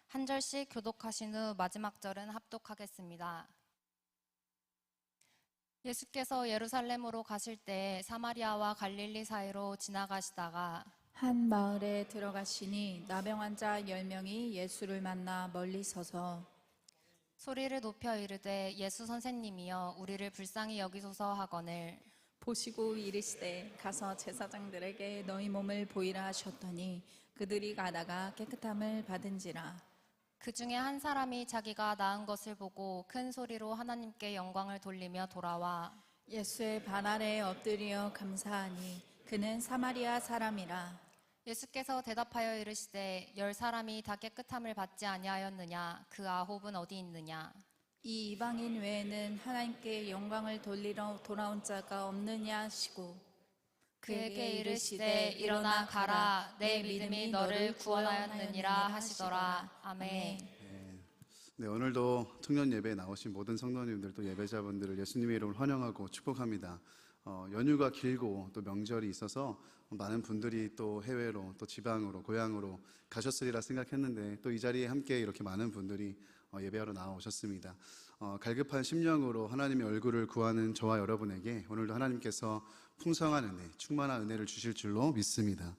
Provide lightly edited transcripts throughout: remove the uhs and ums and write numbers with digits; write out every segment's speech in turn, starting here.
한 절씩 교독하신 후 마지막 절은 합독하겠습니다. 예수께서 예루살렘으로 가실 때 사마리아와 갈릴리 사이로 지나가시다가 한 마을에 들어가시니 나병 환자 10명이 예수를 만나 멀리 서서 소리를 높여 이르되 예수 선생님이여 우리를 불쌍히 여기소서 하거늘 보시고 이르시되 가서 제사장들에게 너희 몸을 보이라 하셨더니 그들이 가다가 깨끗함을 받은지라. 그 중에 한 사람이 자기가 나은 것을 보고 큰 소리로 하나님께 영광을 돌리며 돌아와 예수의 발 아래 엎드려 감사하니 그는 사마리아 사람이라. 예수께서 대답하여 이르시되 10사람이 다 깨끗함을 받지 아니하였느냐 그 9은 어디 있느냐. 이 이방인 외에는 하나님께 영광을 돌리러 돌아온 자가 없느냐 하시고 그에게 이르시되 일어나 가라 내 믿음이 너를 구원하였느니라 하시더라. 아멘. 네, 오늘도 청년 예배에 나오신 모든 성도님들 또 예배자분들을 예수님의 이름으로 환영하고 축복합니다. 연휴가 길고 또 명절이 있어서 많은 분들이 또 해외로 또 지방으로 고향으로 가셨으리라 생각했는데 또 이 자리에 함께 이렇게 많은 분들이 예배하러 나오셨습니다. 갈급한 심령으로 하나님의 얼굴을 구하는 저와 여러분에게 오늘도 하나님께서 풍성한 은혜, 충만한 은혜를 주실 줄로 믿습니다.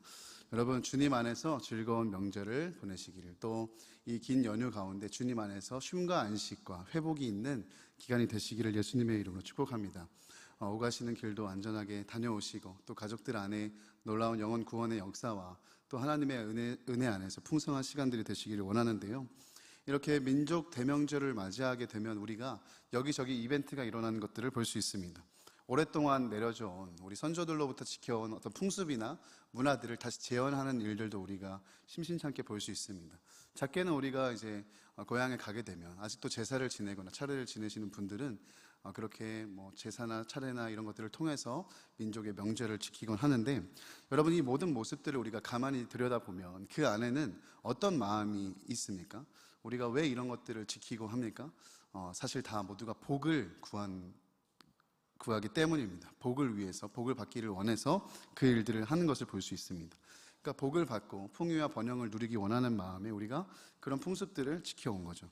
여러분, 주님 안에서 즐거운 명절을 보내시기를, 또 이 긴 연휴 가운데 주님 안에서 쉼과 안식과 회복이 있는 기간이 되시기를 예수님의 이름으로 축복합니다. 오가시는 길도 안전하게 다녀오시고 또 가족들 안에 놀라운 영혼 구원의 역사와 또 하나님의 은혜 안에서 풍성한 시간들이 되시기를 원하는데요. 이렇게 민족 대명절을 맞이하게 되면 우리가 여기저기 이벤트가 일어나는 것들을 볼 수 있습니다. 오랫동안 내려져온 우리 선조들로부터 지켜온 어떤 풍습이나 문화들을 다시 재현하는 일들도 우리가 심심찮게 볼 수 있습니다. 작게는 우리가 이제 고향에 가게 되면 아직도 제사를 지내거나 차례를 지내시는 분들은 그렇게 제사나 차례나 이런 것들을 통해서 민족의 명절을 지키곤 하는데, 여러분, 이 모든 모습들을 우리가 가만히 들여다보면 그 안에는 어떤 마음이 있습니까? 우리가 왜 이런 것들을 지키고 합니까? 사실 다 모두가 복을 구하기 때문입니다. 복을 위해서, 복을 받기를 원해서 그 일들을 하는 것을 볼 수 있습니다. 그러니까 복을 받고 풍요와 번영을 누리기 원하는 마음에 우리가 그런 풍습들을 지켜온 거죠.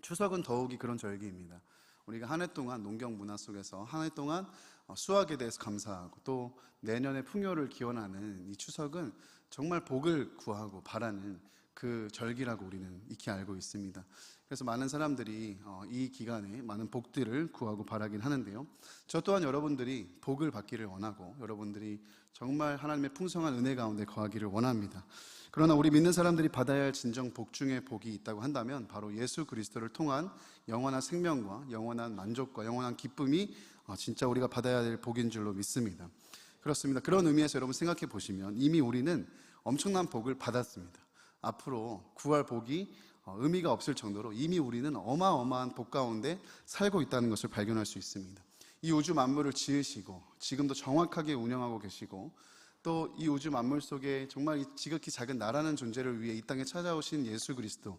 추석은 더욱이 그런 절기입니다. 우리가 한 해 동안 농경 문화 속에서 한 해 동안 수확에 대해서 감사하고 또 내년의 풍요를 기원하는 이 추석은 정말 복을 구하고 바라는 그 절기라고 우리는 익히 알고 있습니다. 그래서 많은 사람들이 이 기간에 많은 복들을 구하고 바라긴 하는데요. 저 또한 여러분들이 복을 받기를 원하고 여러분들이 정말 하나님의 풍성한 은혜 가운데 거하기를 원합니다. 그러나 우리 믿는 사람들이 받아야 할 진정 복 중에 복이 있다고 한다면 바로 예수 그리스도를 통한 영원한 생명과 영원한 만족과 영원한 기쁨이 진짜 우리가 받아야 될 복인 줄로 믿습니다. 그렇습니다. 그런 의미에서 여러분 생각해 보시면 이미 우리는 엄청난 복을 받았습니다. 앞으로 구할 복이 의미가 없을 정도로 이미 우리는 어마어마한 복 가운데 살고 있다는 것을 발견할 수 있습니다. 이 우주 만물을 지으시고 지금도 정확하게 운영하고 계시고 또 이 우주 만물 속에 정말 지극히 작은 나라는 존재를 위해 이 땅에 찾아오신 예수 그리스도,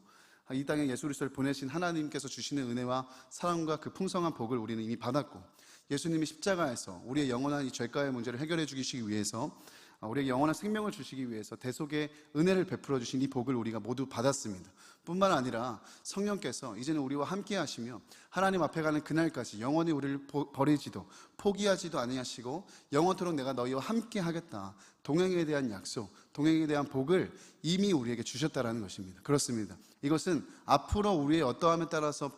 이 땅에 예수 그리스도를 보내신 하나님께서 주시는 은혜와 사랑과 그 풍성한 복을 우리는 이미 받았고, 예수님이 십자가에서 우리의 영원한 이 죄가의 문제를 해결해 주시기 위해서 우리에게 영원한 생명을 주시기 위해서 대속의 은혜를 베풀어 주신 이 복을 우리가 모두 받았습니다. 뿐만 아니라 성령께서 이제는 우리와 함께 하시며 하나님 앞에 가는 그날까지 영원히 우리를 버리지도 포기하지도 아니하시고 영원토록 내가 너희와 함께 하겠다, 동행에 대한 약속, 동행에 대한 복을 이미 우리에게 주셨다라는 것입니다. 그렇습니다. 이것은 앞으로 우리의 어떠함에 따라서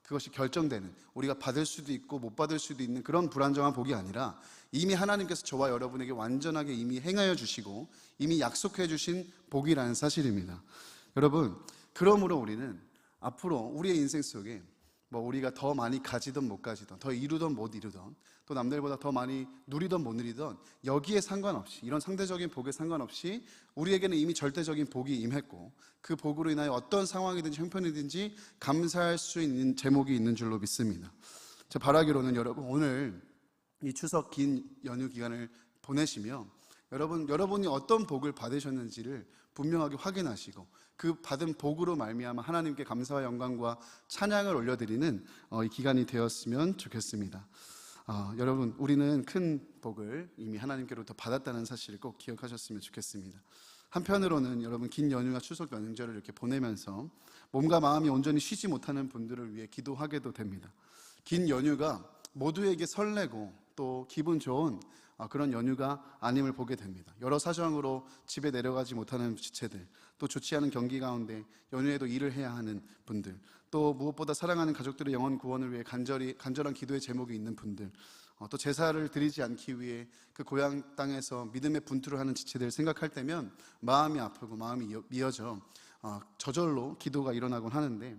그것이 결정되는, 우리가 받을 수도 있고 못 받을 수도 있는 그런 불안정한 복이 아니라 이미 하나님께서 저와 여러분에게 완전하게 이미 행하여 주시고 이미 약속해 주신 복이라는 사실입니다. 여러분, 그러므로 우리는 앞으로 우리의 인생 속에 우리가 더 많이 가지던 못 가지던, 더 이루던 못 이루던, 또 남들보다 더 많이 누리던 못 누리던, 여기에 상관없이, 이런 상대적인 복에 상관없이 우리에게는 이미 절대적인 복이 임했고 그 복으로 인하여 어떤 상황이든지 형편이든지 감사할 수 있는 제목이 있는 줄로 믿습니다. 제 바라기로는 여러분, 오늘 이 추석 긴 연휴 기간을 보내시며 여러분이 어떤 복을 받으셨는지를 분명하게 확인하시고 그 받은 복으로 말미암아 하나님께 감사와 영광과 찬양을 올려드리는 이 기간이 되었으면 좋겠습니다. 여러분, 우리는 큰 복을 이미 하나님께로부터 받았다는 사실을 꼭 기억하셨으면 좋겠습니다. 한편으로는 여러분 긴 연휴와 추석 명절을 이렇게 보내면서 몸과 마음이 온전히 쉬지 못하는 분들을 위해 기도하게도 됩니다. 긴 연휴가 모두에게 설레고 또 기분 좋은 그런 연휴가 아님을 보게 됩니다. 여러 사정으로 집에 내려가지 못하는 지체들, 또 좋지 않은 경기 가운데 연휴에도 일을 해야 하는 분들, 또 무엇보다 사랑하는 가족들의 영혼 구원을 위해 간절한 기도의 제목이 있는 분들, 또 제사를 드리지 않기 위해 그 고향 땅에서 믿음의 분투를 하는 지체들을 생각할 때면 마음이 아프고 마음이 미어져 저절로 기도가 일어나곤 하는데,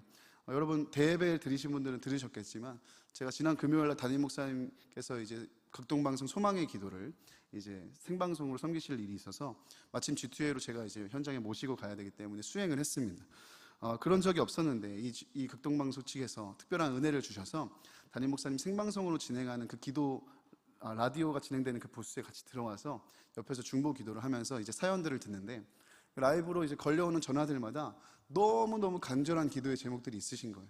여러분 대예배를 들으신 분들은 들으셨겠지만 제가 지난 금요일날 담임 목사님께서 이제 극동방송 소망의 기도를 이제 생방송으로 섬기실 일이 있어서 마침 G2A로 제가 이제 현장에 모시고 가야 되기 때문에 수행을 했습니다. 그런 적이 없었는데 이 극동방송 측에서 특별한 은혜를 주셔서 담임 목사님 생방송으로 진행하는 그 기도 라디오가 진행되는 그 부스에 같이 들어와서 옆에서 중보 기도를 하면서 이제 사연들을 듣는데, 라이브로 이제 걸려오는 전화들마다 너무너무 간절한 기도의 제목들이 있으신 거예요.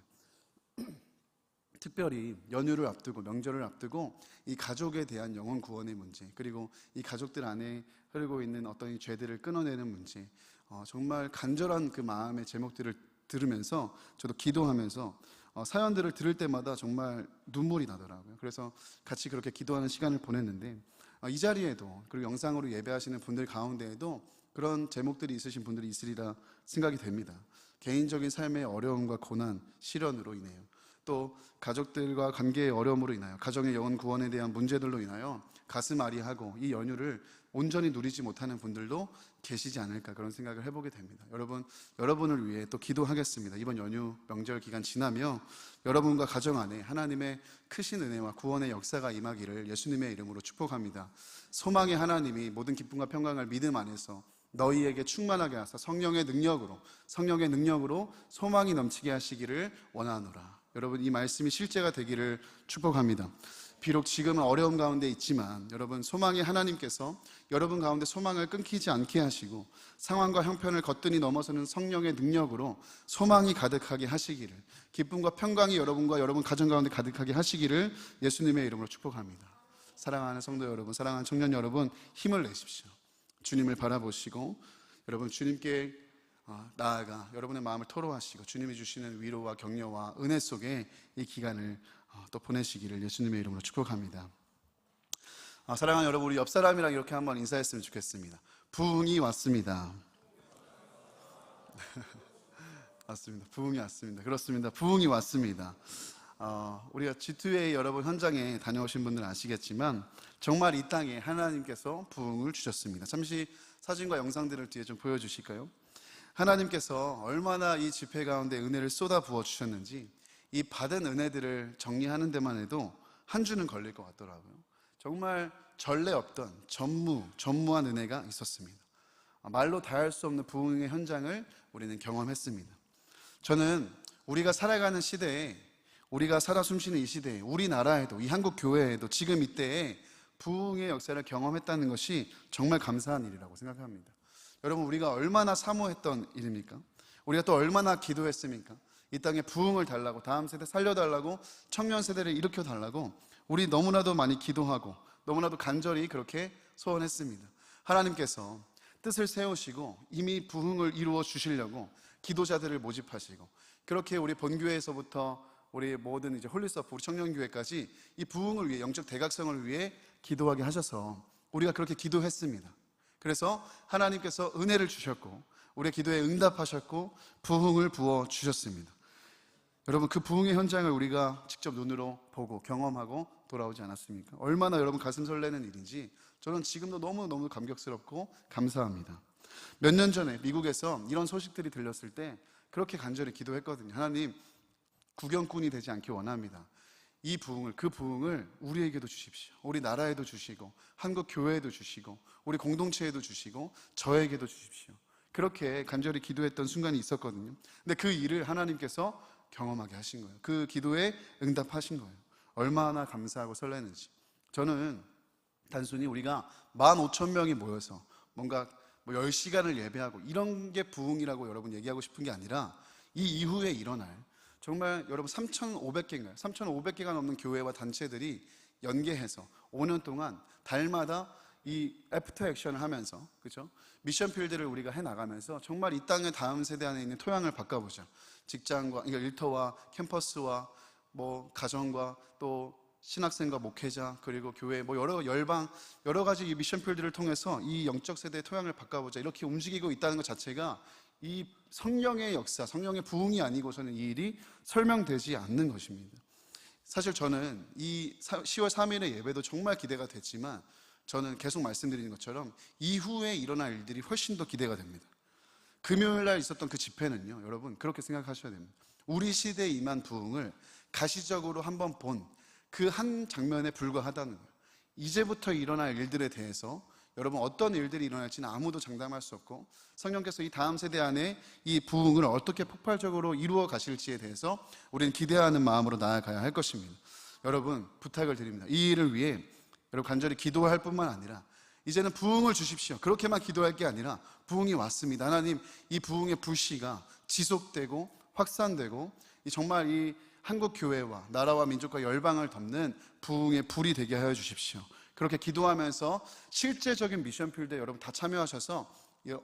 특별히 연휴를 앞두고 명절을 앞두고 이 가족에 대한 영혼 구원의 문제, 그리고 이 가족들 안에 흐르고 있는 어떤 이 죄들을 끊어내는 문제, 정말 간절한 그 마음의 제목들을 들으면서 저도 기도하면서 사연들을 들을 때마다 정말 눈물이 나더라고요. 그래서 같이 그렇게 기도하는 시간을 보냈는데, 이 자리에도 그리고 영상으로 예배하시는 분들 가운데에도 그런 제목들이 있으신 분들이 있으리라 생각이 됩니다. 개인적인 삶의 어려움과 고난, 시련으로 인해요, 또 가족들과 관계의 어려움으로 인하여, 가정의 영혼 구원에 대한 문제들로 인하여 가슴 아리하고 이 연휴를 온전히 누리지 못하는 분들도 계시지 않을까, 그런 생각을 해보게 됩니다. 여러분을 위해 또 기도하겠습니다. 이번 연휴 명절 기간 지나며 여러분과 가정 안에 하나님의 크신 은혜와 구원의 역사가 임하기를 예수님의 이름으로 축복합니다. 소망의 하나님이 모든 기쁨과 평강을 믿음 안에서 너희에게 충만하게 하사 성령의 능력으로 소망이 넘치게 하시기를 원하노라. 여러분, 이 말씀이 실제가 되기를 축복합니다. 비록 지금은 어려움 가운데 있지만 여러분, 소망의 하나님께서 여러분 가운데 소망을 끊기지 않게 하시고 상황과 형편을 거뜬히 넘어서는 성령의 능력으로 소망이 가득하게 하시기를, 기쁨과 평강이 여러분과 여러분 가정 가운데 가득하게 하시기를 예수님의 이름으로 축복합니다. 사랑하는 성도 여러분, 사랑하는 청년 여러분, 힘을 내십시오. 주님을 바라보시고 여러분 주님께 나아가 여러분의 마음을 토로하시고 주님이 주시는 위로와 격려와 은혜 속에 이 기간을 또 보내시기를 예수님의 이름으로 축복합니다. 사랑하는 여러분, 우리 옆 사람이랑 이렇게 한번 인사했으면 좋겠습니다. 부흥이 왔습니다. 맞습니다. 부흥이 왔습니다. 그렇습니다. 부흥이 왔습니다. 우리가 G2A 여러분 현장에 다녀오신 분들은 아시겠지만 정말 이 땅에 하나님께서 부흥을 주셨습니다. 잠시 사진과 영상들을 뒤에 좀 보여주실까요? 하나님께서 얼마나 이 집회 가운데 은혜를 쏟아 부어 주셨는지 이 받은 은혜들을 정리하는 데만 해도 한 주는 걸릴 것 같더라고요. 정말 전례 없던 전무한 은혜가 있었습니다. 말로 다할 수 없는 부흥의 현장을 우리는 경험했습니다. 저는 우리가 살아가는 시대에, 우리가 살아 숨쉬는 이 시대에, 우리나라에도, 이 한국 교회에도 지금 이때에 부흥의 역사를 경험했다는 것이 정말 감사한 일이라고 생각합니다. 여러분, 우리가 얼마나 사모했던 일입니까? 우리가 또 얼마나 기도했습니까? 이 땅에 부흥을 달라고, 다음 세대 살려달라고, 청년 세대를 일으켜달라고 우리 너무나도 많이 기도하고 너무나도 간절히 그렇게 소원했습니다. 하나님께서 뜻을 세우시고 이미 부흥을 이루어 주시려고 기도자들을 모집하시고, 그렇게 우리 본교회에서부터 우리 모든 이제 홀리서프, 우리 청년교회까지 이 부흥을 위해, 영적 대각성을 위해 기도하게 하셔서 우리가 그렇게 기도했습니다. 그래서 하나님께서 은혜를 주셨고 우리의 기도에 응답하셨고 부흥을 부어 주셨습니다. 여러분, 그 부흥의 현장을 우리가 직접 눈으로 보고 경험하고 돌아오지 않았습니까? 얼마나 여러분 가슴 설레는 일인지 저는 지금도 너무너무 감격스럽고 감사합니다. 몇 년 전에 미국에서 이런 소식들이 들렸을 때 그렇게 간절히 기도했거든요. 하나님, 구경꾼이 되지 않기 원합니다. 이 부흥을, 그 부흥을 우리에게도 주십시오. 우리 나라에도 주시고 한국 교회에도 주시고 우리 공동체에도 주시고 저에게도 주십시오. 그렇게 간절히 기도했던 순간이 있었거든요. 근데 그 일을 하나님께서 경험하게 하신 거예요. 그 기도에 응답하신 거예요. 얼마나 감사하고 설레는지. 저는 단순히 우리가 15,000명이 모여서 뭔가 10시간을 예배하고 이런 게 부흥이라고 여러분 얘기하고 싶은 게 아니라 이 이후에 일어날 정말 여러분 3,500개가 넘는 교회와 단체들이 연계해서 5년 동안 달마다 이 애프터 액션을 하면서, 그렇죠? 미션 필드를 우리가 해 나가면서 정말 이 땅의 다음 세대 안에 있는 토양을 바꿔보자. 직장과, 그러니까 일터와 캠퍼스와 뭐 가정과 또 신학생과 목회자 그리고 교회 뭐 여러 가지 이 미션 필드를 통해서 이 영적 세대의 토양을 바꿔보자. 이렇게 움직이고 있다는 것 자체가 이 성령의 역사, 성령의 부흥이 아니고서는 이 일이 설명되지 않는 것입니다. 사실 저는 이 10월 3일의 예배도 정말 기대가 됐지만 저는 계속 말씀드리는 것처럼 이후에 일어날 일들이 훨씬 더 기대가 됩니다. 금요일 날 있었던 그 집회는요, 여러분 그렇게 생각하셔야 됩니다. 우리 시대에 임한 부흥을 가시적으로 한번 본 그 한 장면에 불과하다는 거예요. 이제부터 일어날 일들에 대해서 여러분 어떤 일들이 일어날지는 아무도 장담할 수 없고 성령께서 이 다음 세대 안에 이 부흥을 어떻게 폭발적으로 이루어 가실지에 대해서 우리는 기대하는 마음으로 나아가야 할 것입니다. 여러분 부탁을 드립니다. 이 일을 위해 여러분 간절히 기도할 뿐만 아니라 이제는 부흥을 주십시오. 그렇게만 기도할 게 아니라 부흥이 왔습니다. 하나님 이 부흥의 불씨가 지속되고 확산되고 정말 이 한국 교회와 나라와 민족과 열방을 덮는 부흥의 불이 되게 하여 주십시오. 그렇게 기도하면서 실제적인 미션 필드에 여러분 다 참여하셔서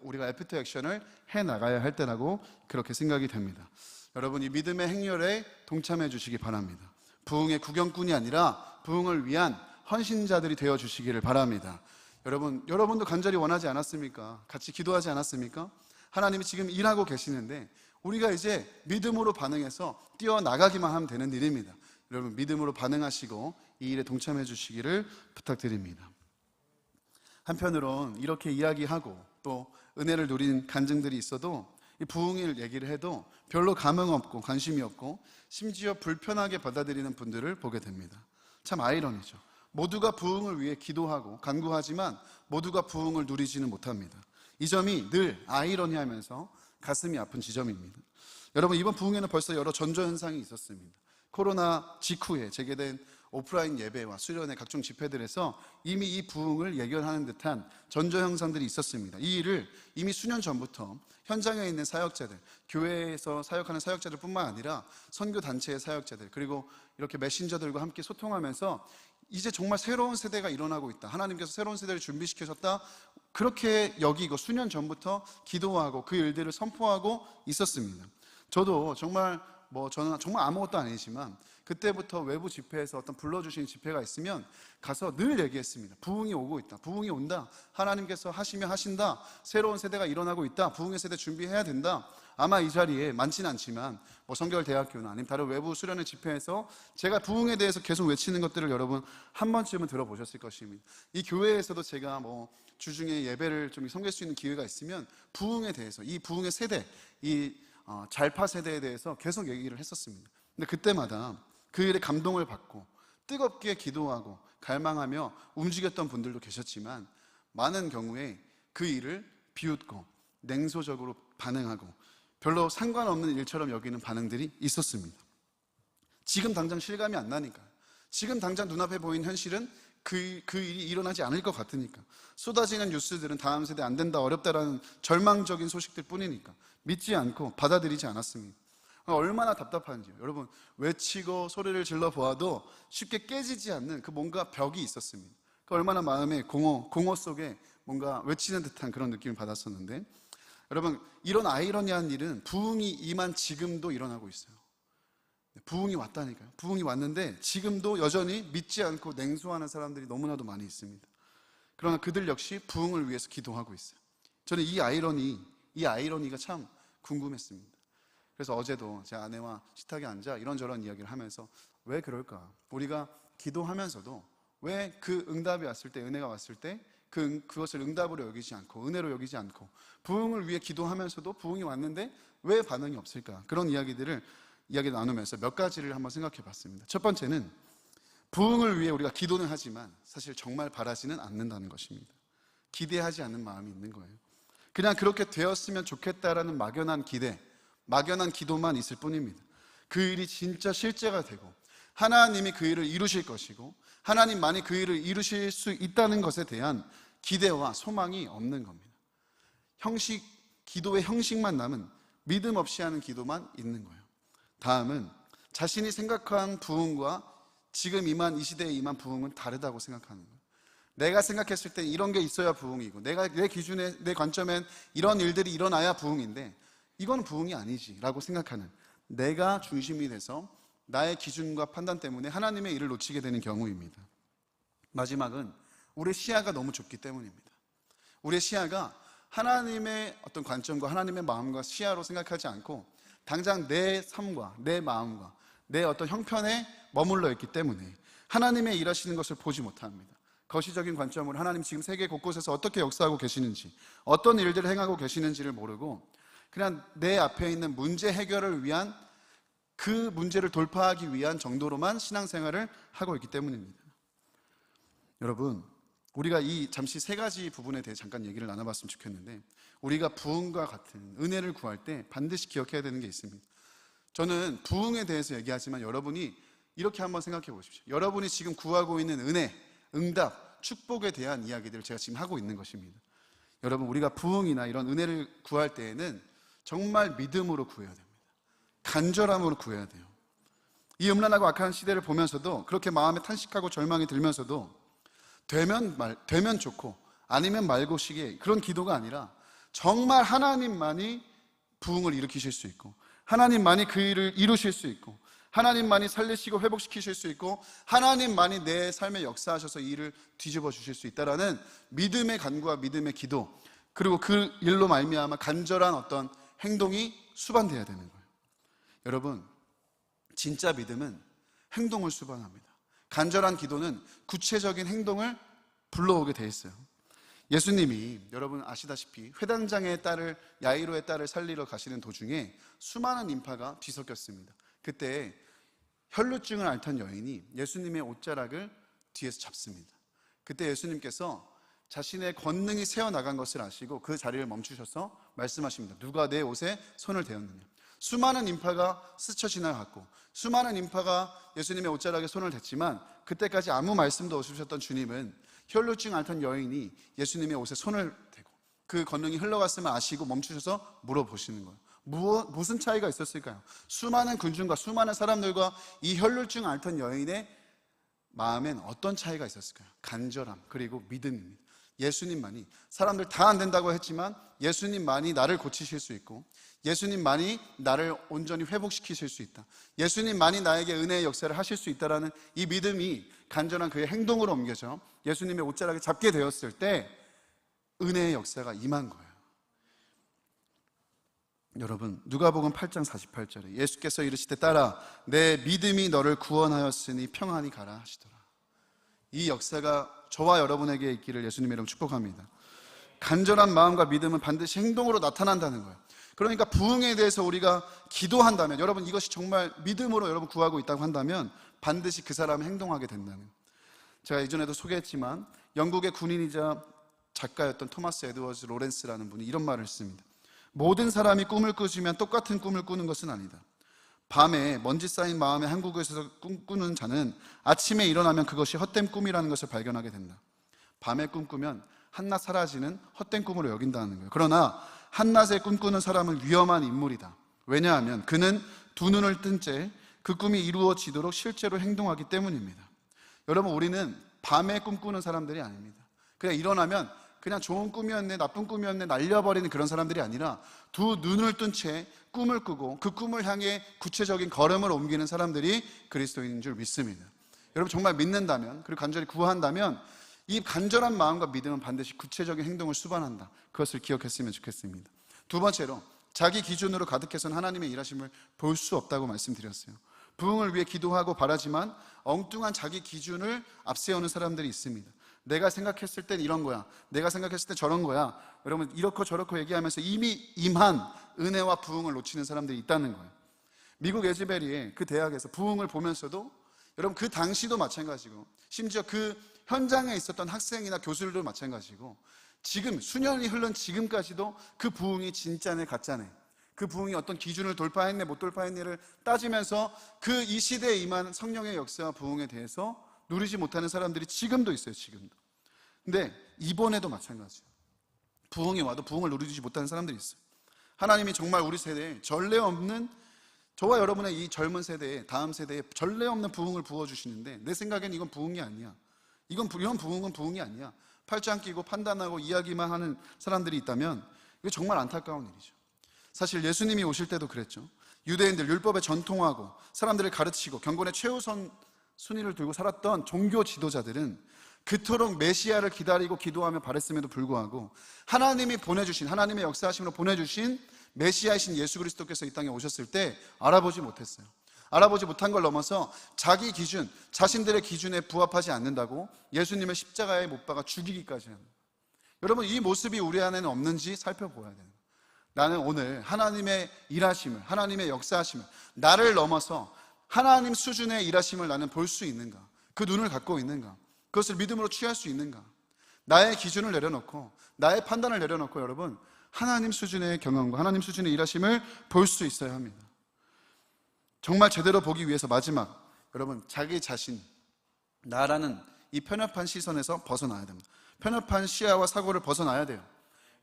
우리가 애프터 액션을 해 나가야 할 때라고 그렇게 생각이 됩니다. 여러분 이 믿음의 행렬에 동참해 주시기 바랍니다. 부흥의 구경꾼이 아니라 부흥을 위한 헌신자들이 되어 주시기를 바랍니다. 여러분도 간절히 원하지 않았습니까? 같이 기도하지 않았습니까? 하나님이 지금 일하고 계시는데 우리가 이제 믿음으로 반응해서 뛰어나가기만 하면 되는 일입니다. 여러분 믿음으로 반응하시고 이 일에 동참해 주시기를 부탁드립니다. 한편으론 이렇게 이야기하고 또 은혜를 누린 간증들이 있어도 이 부흥일 얘기를 해도 별로 감흥 없고 관심이 없고 심지어 불편하게 받아들이는 분들을 보게 됩니다. 참 아이러니죠. 모두가 부흥을 위해 기도하고 간구하지만 모두가 부흥을 누리지는 못합니다. 이 점이 늘 아이러니하면서 가슴이 아픈 지점입니다. 여러분 이번 부흥에는 벌써 여러 전조현상이 있었습니다. 코로나 직후에 재개된 오프라인 예배와 수련회 각종 집회들에서 이미 이 부흥을 예견하는 듯한 전조현상들이 있었습니다. 이 일을 이미 수년 전부터 현장에 있는 사역자들, 교회에서 사역하는 사역자들 뿐만 아니라 선교단체의 사역자들 그리고 이렇게 메신저들과 함께 소통하면서 이제 정말 새로운 세대가 일어나고 있다. 하나님께서 새로운 세대를 준비시키셨다. 그렇게 여기고 수년 전부터 기도하고 그 일들을 선포하고 있었습니다. 저도 저는 정말 아무것도 아니지만 그때부터 외부 집회에서 어떤 불러주신 집회가 있으면 가서 늘 얘기했습니다. 부흥이 오고 있다. 부흥이 온다. 하나님께서 하시며 하신다. 새로운 세대가 일어나고 있다. 부흥의 세대 준비해야 된다. 아마 이 자리에 많지는 않지만 성결대학교나 아니면 다른 외부 수련회 집회에서 제가 부흥에 대해서 계속 외치는 것들을 여러분 한 번쯤은 들어보셨을 것입니다. 이 교회에서도 제가 주중에 예배를 좀 섬길 수 있는 기회가 있으면 부흥에 대해서 이 부흥의 세대, 이 잘파 세대에 대해서 계속 얘기를 했었습니다. 근데 그때마다 그 일에 감동을 받고 뜨겁게 기도하고 갈망하며 움직였던 분들도 계셨지만 많은 경우에 그 일을 비웃고 냉소적으로 반응하고 별로 상관없는 일처럼 여기는 반응들이 있었습니다. 지금 당장 실감이 안 나니까, 지금 당장 눈앞에 보이는 현실은 그 일이 일어나지 않을 것 같으니까, 쏟아지는 뉴스들은 다음 세대 안 된다, 어렵다라는 절망적인 소식들 뿐이니까 믿지 않고 받아들이지 않았습니다. 얼마나 답답한지요. 여러분 외치고 소리를 질러 보아도 쉽게 깨지지 않는 그 뭔가 벽이 있었습니다. 얼마나 마음에 공허 속에 뭔가 외치는 듯한 그런 느낌을 받았었는데, 여러분 이런 아이러니한 일은 부흥이 임한 지금도 일어나고 있어요. 부흥이 왔다니까요. 부흥이 왔는데 지금도 여전히 믿지 않고 냉소하는 사람들이 너무나도 많이 있습니다. 그러나 그들 역시 부흥을 위해서 기도하고 있어요. 저는 이 아이러니가 참 궁금했습니다. 그래서 어제도 제 아내와 식탁에 앉아 이런저런 이야기를 하면서 왜 그럴까? 우리가 기도하면서도 왜 그 응답이 왔을 때, 은혜가 왔을 때 그것을 응답으로 여기지 않고 은혜로 여기지 않고 부흥을 위해 기도하면서도 부흥이 왔는데 왜 반응이 없을까? 그런 이야기 나누면서 몇 가지를 한번 생각해 봤습니다. 첫 번째는 부흥을 위해 우리가 기도는 하지만 사실 정말 바라지는 않는다는 것입니다. 기대하지 않는 마음이 있는 거예요. 그냥 그렇게 되었으면 좋겠다라는 막연한 기대, 막연한 기도만 있을 뿐입니다. 그 일이 진짜 실제가 되고 하나님이 그 일을 이루실 것이고 하나님만이 그 일을 이루실 수 있다는 것에 대한 기대와 소망이 없는 겁니다. 기도의 형식만 남은 믿음 없이 하는 기도만 있는 거예요. 다음은 자신이 생각한 부흥과 지금 이 시대에 임한 부흥은 다르다고 생각하는 거예요. 내가 생각했을 때 이런 게 있어야 부흥이고, 내 기준에, 내 관점엔 이런 일들이 일어나야 부흥인데, 이건 부흥이 아니지 라고 생각하는, 내가 중심이 돼서 나의 기준과 판단 때문에 하나님의 일을 놓치게 되는 경우입니다. 마지막은 우리의 시야가 너무 좁기 때문입니다. 우리의 시야가 하나님의 어떤 관점과 하나님의 마음과 시야로 생각하지 않고 당장 내 삶과 내 마음과 내 어떤 형편에 머물러 있기 때문에 하나님의 일하시는 것을 보지 못합니다. 거시적인 관점으로 하나님 지금 세계 곳곳에서 어떻게 역사하고 계시는지, 어떤 일들을 행하고 계시는지를 모르고 그냥 내 앞에 있는 문제 해결을 위한, 그 문제를 돌파하기 위한 정도로만 신앙생활을 하고 있기 때문입니다. 여러분, 우리가 이 잠시 세 가지 부분에 대해 잠깐 얘기를 나눠봤으면 좋겠는데, 우리가 부흥과 같은 은혜를 구할 때 반드시 기억해야 되는 게 있습니다. 저는 부흥에 대해서 얘기하지만 여러분이 이렇게 한번 생각해 보십시오. 여러분이 지금 구하고 있는 은혜, 응답, 축복에 대한 이야기들을 제가 지금 하고 있는 것입니다. 여러분, 우리가 부흥이나 이런 은혜를 구할 때에는 정말 믿음으로 구해야 됩니다. 간절함으로 구해야 돼요. 이 음란하고 악한 시대를 보면서도, 그렇게 마음에 탄식하고 절망이 들면서도 되면 좋고 아니면 말고 시기에, 그런 기도가 아니라 정말 하나님만이 부흥을 일으키실 수 있고, 하나님만이 그 일을 이루실 수 있고, 하나님만이 살리시고 회복시키실 수 있고, 하나님만이 내 삶에 역사하셔서 이 일을 뒤집어 주실 수 있다라는 믿음의 간구와 믿음의 기도, 그리고 그 일로 말미암아 간절한 어떤 행동이 수반돼야 되는 거예요. 여러분, 진짜 믿음은 행동을 수반합니다. 간절한 기도는 구체적인 행동을 불러오게 돼 있어요. 예수님이, 여러분 아시다시피 회당장의 딸을, 야이로의 딸을 살리러 가시는 도중에 수많은 인파가 뒤섞였습니다. 그때 혈루증을 앓던 여인이 예수님의 옷자락을 뒤에서 잡습니다. 그때 예수님께서 자신의 권능이 새어나간 것을 아시고 그 자리를 멈추셔서 말씀하십니다. 누가 내 옷에 손을 대었느냐. 수많은 인파가 스쳐 지나갔고, 수많은 인파가 예수님의 옷자락에 손을 댔지만 그때까지 아무 말씀도 없으셨던 주님은 혈루증 앓던 여인이 예수님의 옷에 손을 대고 그 권능이 흘러갔음을 아시고 멈추셔서 물어보시는 거예요. 무슨 차이가 있었을까요? 수많은 군중과 수많은 사람들과 이 혈루증 앓던 여인의 마음엔 어떤 차이가 있었을까요? 간절함, 그리고 믿음입니다. 예수님만이, 사람들 다 안 된다고 했지만 예수님만이 나를 고치실 수 있고, 예수님만이 나를 온전히 회복시키실 수 있다, 예수님만이 나에게 은혜의 역사를 하실 수 있다라는 이 믿음이 간절한 그의 행동으로 옮겨져 예수님의 옷자락을 잡게 되었을 때 은혜의 역사가 임한 거예요. 여러분, 누가복음 8장 48절에 예수께서 이르시되 딸아, 내 믿음이 너를 구원하였으니 평안히 가라 하시더라. 이 역사가 저와 여러분에게 있기를 예수님의 이름으로 축복합니다. 간절한 마음과 믿음은 반드시 행동으로 나타난다는 거예요. 그러니까 부흥에 대해서 우리가 기도한다면, 여러분 이것이 정말 믿음으로 여러분 구하고 있다고 한다면 반드시 그 사람이 행동하게 된다는, 제가 이전에도 소개했지만 영국의 군인이자 작가였던 토마스 에드워즈 로렌스라는 분이 이런 말을 했습니다. 모든 사람이 꿈을 꾸시면 똑같은 꿈을 꾸는 것은 아니다. 밤에 먼지 쌓인 마음에 한 구석에서 꿈꾸는 자는 아침에 일어나면 그것이 헛된 꿈이라는 것을 발견하게 된다. 밤에 꿈꾸면 한낮 사라지는 헛된 꿈으로 여긴다는 거예요. 그러나 한낮에 꿈꾸는 사람은 위험한 인물이다. 왜냐하면 그는 두 눈을 뜬 채 그 꿈이 이루어지도록 실제로 행동하기 때문입니다. 여러분, 우리는 밤에 꿈꾸는 사람들이 아닙니다. 그냥 일어나면 그냥 좋은 꿈이었네, 나쁜 꿈이었네 날려버리는 그런 사람들이 아니라 두 눈을 뜬 채 꿈을 꾸고 그 꿈을 향해 구체적인 걸음을 옮기는 사람들이 그리스도인인 줄 믿습니다. 여러분 정말 믿는다면, 그리고 간절히 구한다면 이 간절한 마음과 믿음은 반드시 구체적인 행동을 수반한다. 그것을 기억했으면 좋겠습니다. 두 번째로, 자기 기준으로 가득해서는 하나님의 일하심을 볼 수 없다고 말씀드렸어요. 부흥을 위해 기도하고 바라지만 엉뚱한 자기 기준을 앞세우는 사람들이 있습니다. 내가 생각했을 땐 이런 거야, 내가 생각했을 때 저런 거야. 여러분 이렇고 저렇고 얘기하면서 이미 임한 은혜와 부흥을 놓치는 사람들이 있다는 거예요. 미국 에즈베리의 그 대학에서 부흥을 보면서도, 여러분 그 당시도 마찬가지고 심지어 그 현장에 있었던 학생이나 교수들도 마찬가지고 지금 수년이 흐른 지금까지도 그 부흥이 진짜네 가짜네, 그 부흥이 어떤 기준을 돌파했네 못 돌파했네를 따지면서 그 이 시대에 임한 성령의 역사와 부흥에 대해서 누리지 못하는 사람들이 지금도 있어요. 지금도. 근데 이번에도 마찬가지예요. 부흥이 와도 부흥을 누리지 못하는 사람들이 있어요. 하나님이 정말 우리 세대에 전례 없는, 저와 여러분의 이 젊은 세대에, 다음 세대에 전례 없는 부흥을 부어주시는데 내 생각엔 이건 부흥이 아니야. 이런 부흥은 부흥이 아니야. 팔짱 끼고 판단하고 이야기만 하는 사람들이 있다면 이거 정말 안타까운 일이죠. 사실 예수님이 오실 때도 그랬죠. 유대인들 율법에 전통하고 사람들을 가르치고 경건의 최우선 순위를 두고 살았던 종교 지도자들은 그토록 메시아를 기다리고 기도하며 바랬음에도 불구하고 하나님이 보내주신, 하나님의 역사하심으로 보내주신 메시아이신 예수 그리스도께서 이 땅에 오셨을 때 알아보지 못했어요. 알아보지 못한 걸 넘어서 자기 기준, 자신들의 기준에 부합하지 않는다고 예수님을 십자가에 못 박아 죽이기까지 하는. 여러분, 이 모습이 우리 안에는 없는지 살펴보아야 돼요. 나는 오늘 하나님의 일하심을, 하나님의 역사하심을, 나를 넘어서 하나님 수준의 일하심을 나는 볼 수 있는가? 그 눈을 갖고 있는가? 그것을 믿음으로 취할 수 있는가? 나의 기준을 내려놓고, 나의 판단을 내려놓고 여러분, 하나님 수준의 경험과 하나님 수준의 일하심을 볼 수 있어야 합니다. 정말 제대로 보기 위해서 마지막, 여러분, 자기 자신, 나라는 이 편협한 시선에서 벗어나야 됩니다. 편협한 시야와 사고를 벗어나야 돼요.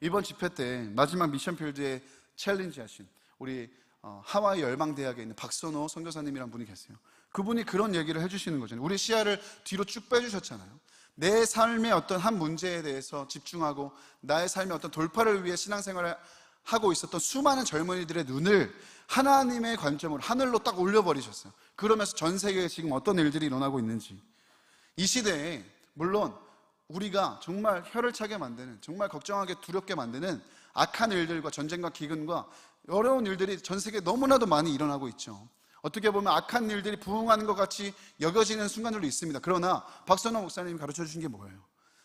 이번 집회 때 마지막 미션필드에 챌린지 하신 우리 하와이 열방대학에 있는 박선호 선교사님이란 분이 계세요. 그분이 그런 얘기를 해주시는 거잖아요. 우리 시야를 뒤로 쭉 빼주셨잖아요. 내 삶의 어떤 한 문제에 대해서 집중하고 나의 삶의 어떤 돌파를 위해 신앙생활을 하고 있었던 수많은 젊은이들의 눈을 하나님의 관점으로 하늘로 딱 올려버리셨어요. 그러면서 전 세계에 지금 어떤 일들이 일어나고 있는지, 이 시대에 물론 우리가 정말 혀를 차게 만드는, 정말 걱정하게 두렵게 만드는 악한 일들과 전쟁과 기근과 어려운 일들이 전 세계에 너무나도 많이 일어나고 있죠. 어떻게 보면 악한 일들이 부흥하는 것 같이 여겨지는 순간들도 있습니다. 그러나 박선호 목사님이 가르쳐 주신 게 뭐예요?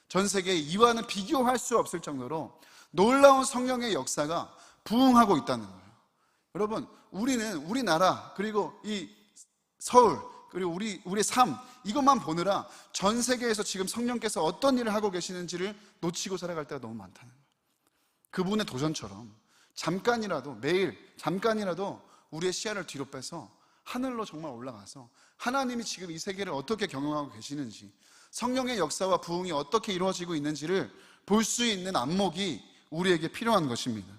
전 세계에 이와는 비교할 수 없을 정도로 놀라운 성령의 역사가 부흥하고 있다는 거예요. 여러분, 우리는 우리나라, 그리고 이 서울, 그리고 우리의 삶, 이것만 보느라 전 세계에서 지금 성령께서 어떤 일을 하고 계시는지를 놓치고 살아갈 때가 너무 많다는 거예요. 그분의 도전처럼 잠깐이라도, 매일 잠깐이라도 우리의 시야를 뒤로 빼서 하늘로 정말 올라가서 하나님이 지금 이 세계를 어떻게 경영하고 계시는지, 성령의 역사와 부흥이 어떻게 이루어지고 있는지를 볼 수 있는 안목이 우리에게 필요한 것입니다.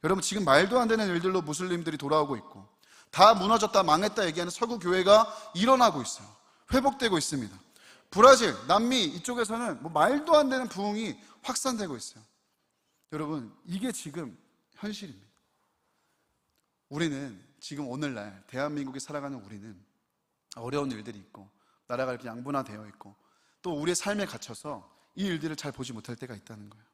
여러분, 지금 말도 안 되는 일들로 무슬림들이 돌아오고 있고, 다 무너졌다 망했다 얘기하는 서구 교회가 일어나고 있어요. 회복되고 있습니다. 브라질, 남미 이쪽에서는 뭐 말도 안 되는 부흥이 확산되고 있어요. 여러분, 이게 지금 현실입니다. 우리는 지금 오늘날 대한민국에 살아가는 우리는 어려운 일들이 있고 나라가 이렇게 양분화되어 있고 또 우리의 삶에 갇혀서 이 일들을 잘 보지 못할 때가 있다는 거예요.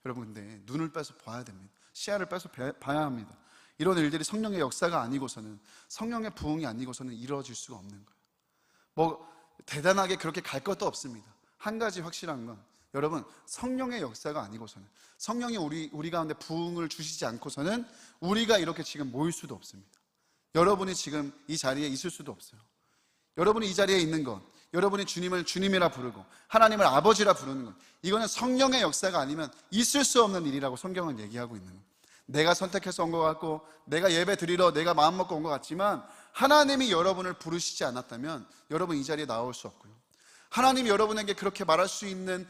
여러분, 근데 눈을 빼서 봐야 됩니다. 시야를 빼서 봐야 합니다. 이런 일들이 성령의 역사가 아니고서는, 성령의 부흥이 아니고서는 이루어질 수가 없는 거예요. 뭐 대단하게 그렇게 갈 것도 없습니다. 한 가지 확실한 건, 여러분, 성령의 역사가 아니고서는, 성령이 우리 가운데 부흥을 주시지 않고서는 우리가 이렇게 지금 모일 수도 없습니다. 여러분이 지금 이 자리에 있을 수도 없어요. 여러분이 이 자리에 있는 것, 여러분이 주님을 주님이라 부르고 하나님을 아버지라 부르는 것, 이거는 성령의 역사가 아니면 있을 수 없는 일이라고 성경은 얘기하고 있는 거예요. 내가 선택해서 온 것 같고 내가 예배 드리러 내가 마음 먹고 온 것 같지만 하나님이 여러분을 부르시지 않았다면 여러분 이 자리에 나올 수 없고요. 하나님이 여러분에게 그렇게 말할 수 있는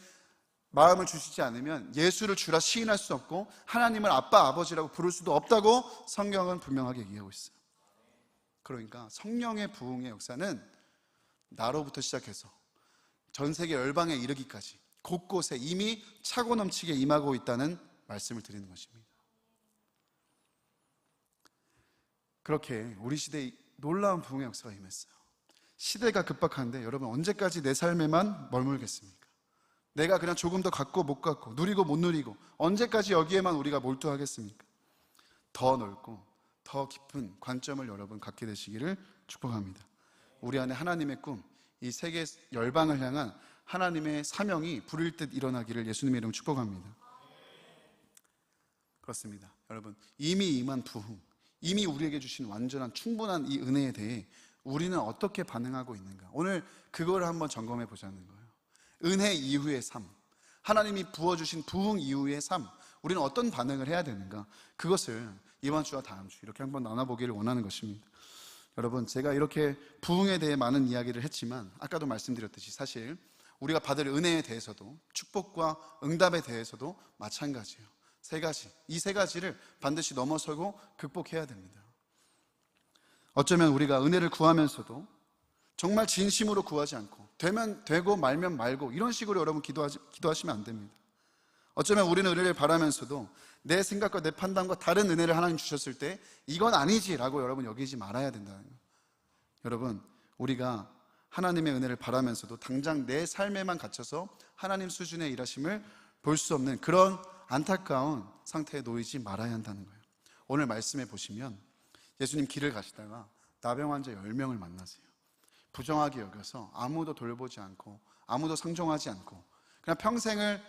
마음을 주시지 않으면 예수를 주라 시인할 수 없고 하나님을 아빠 아버지라고 부를 수도 없다고 성경은 분명하게 얘기하고 있어요. 그러니까 성령의 부흥의 역사는 나로부터 시작해서 전 세계 열방에 이르기까지 곳곳에 이미 차고 넘치게 임하고 있다는 말씀을 드리는 것입니다. 그렇게 우리 시대에 놀라운 부흥의 역사가 임했어요. 시대가 급박한데 여러분, 언제까지 내 삶에만 머물겠습니까? 내가 그냥 조금 더 갖고 못 갖고 누리고 못 누리고 언제까지 여기에만 우리가 몰두하겠습니까? 더 넓고 더 깊은 관점을 여러분 갖게 되시기를 축복합니다. 우리 안에 하나님의 꿈, 이 세계 열방을 향한 하나님의 사명이 불일 듯 일어나기를 예수님의 이름으로 축복합니다. 그렇습니다. 여러분, 이미 임한 부흥, 이미 우리에게 주신 완전한 충분한 이 은혜에 대해 우리는 어떻게 반응하고 있는가? 오늘 그걸 한번 점검해 보자는 거예요. 은혜 이후의 삶, 하나님이 부어주신 부흥 이후의 삶, 우리는 어떤 반응을 해야 되는가? 그것을 이번 주와 다음 주 이렇게 한번 나눠보기를 원하는 것입니다. 여러분, 제가 이렇게 부흥에 대해 많은 이야기를 했지만 아까도 말씀드렸듯이 사실 우리가 받을 은혜에 대해서도 축복과 응답에 대해서도 마찬가지예요. 세 가지, 이 세 가지를 반드시 넘어서고 극복해야 됩니다. 어쩌면 우리가 은혜를 구하면서도 정말 진심으로 구하지 않고 되면 되고 말면 말고 이런 식으로 여러분 기도하시면 안 됩니다. 어쩌면 우리는 은혜를 바라면서도 내 생각과 내 판단과 다른 은혜를 하나님 주셨을 때 이건 아니지라고 여러분 여기지 말아야 된다는 거예요. 여러분, 우리가 하나님의 은혜를 바라면서도 당장 내 삶에만 갇혀서 하나님 수준의 일하심을 볼 수 없는 그런 안타까운 상태에 놓이지 말아야 한다는 거예요. 오늘 말씀해 보시면 예수님 길을 가시다가 나병 환자 10명을 만나세요. 부정하게 여겨서 아무도 돌보지 않고 아무도 상종하지 않고 그냥 평생을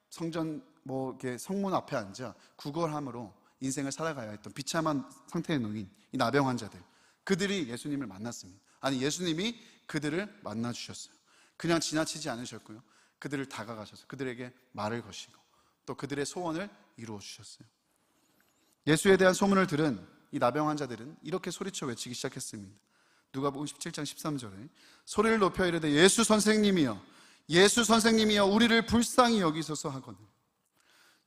성전 이렇게 성문 앞에 앉아 구걸함으로 인생을 살아가야 했던 비참한 상태에 놓인 이 나병 환자들, 그들이 예수님을 만났습니다. 아니, 예수님이 그들을 만나 주셨어요. 그냥 지나치지 않으셨고요, 그들을 다가가셔서 그들에게 말을 거시고 또 그들의 소원을 이루어 주셨어요. 예수에 대한 소문을 들은 이 나병 환자들은 이렇게 소리쳐 외치기 시작했습니다. 누가복음 17장 13절에 소리를 높여 이르되 예수 선생님이여, 예수 선생님이여, 우리를 불쌍히 여기소서 하거늘.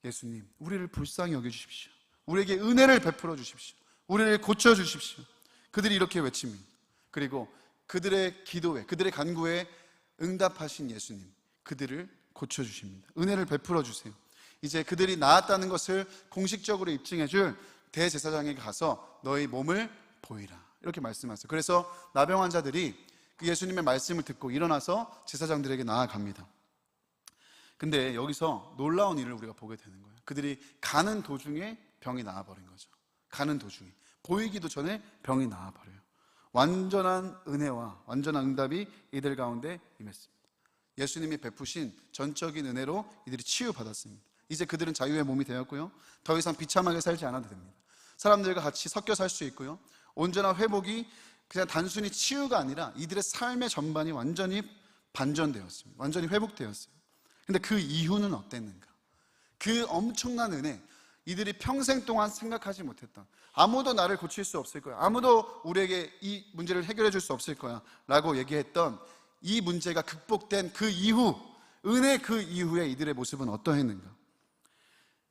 예수님, 우리를 불쌍히 여겨주십시오. 우리에게 은혜를 베풀어 주십시오. 우리를 고쳐주십시오. 그들이 이렇게 외칩니다. 그리고 그들의 기도에, 그들의 간구에 응답하신 예수님, 그들을 고쳐주십니다. 은혜를 베풀어 주세요. 이제 그들이 나았다는 것을 공식적으로 입증해 줄 대제사장에게 가서 너희 몸을 보이라, 이렇게 말씀하세요. 그래서 나병 환자들이 그 예수님의 말씀을 듣고 일어나서 제사장들에게 나아갑니다. 근데 여기서 놀라운 일을 우리가 보게 되는 거예요. 그들이 가는 도중에 병이 나아버린 거죠. 가는 도중에, 보이기도 전에 병이 나아버려요. 완전한 은혜와 완전한 응답이 이들 가운데 임했습니다. 예수님이 베푸신 전적인 은혜로 이들이 치유받았습니다. 이제 그들은 자유의 몸이 되었고요, 더 이상 비참하게 살지 않아도 됩니다. 사람들과 같이 섞여 살 수 있고요, 온전한 회복이 그냥 단순히 치유가 아니라 이들의 삶의 전반이 완전히 반전되었습니다. 완전히 회복되었어요. 근데 그 이유는 어땠는가? 그 엄청난 은혜, 이들이 평생 동안 생각하지 못했던, 아무도 나를 고칠 수 없을 거야, 아무도 우리에게 이 문제를 해결해 줄 수 없을 거야 라고 얘기했던 이 문제가 극복된 그 이후, 은혜 그 이후에 이들의 모습은 어떠했는가?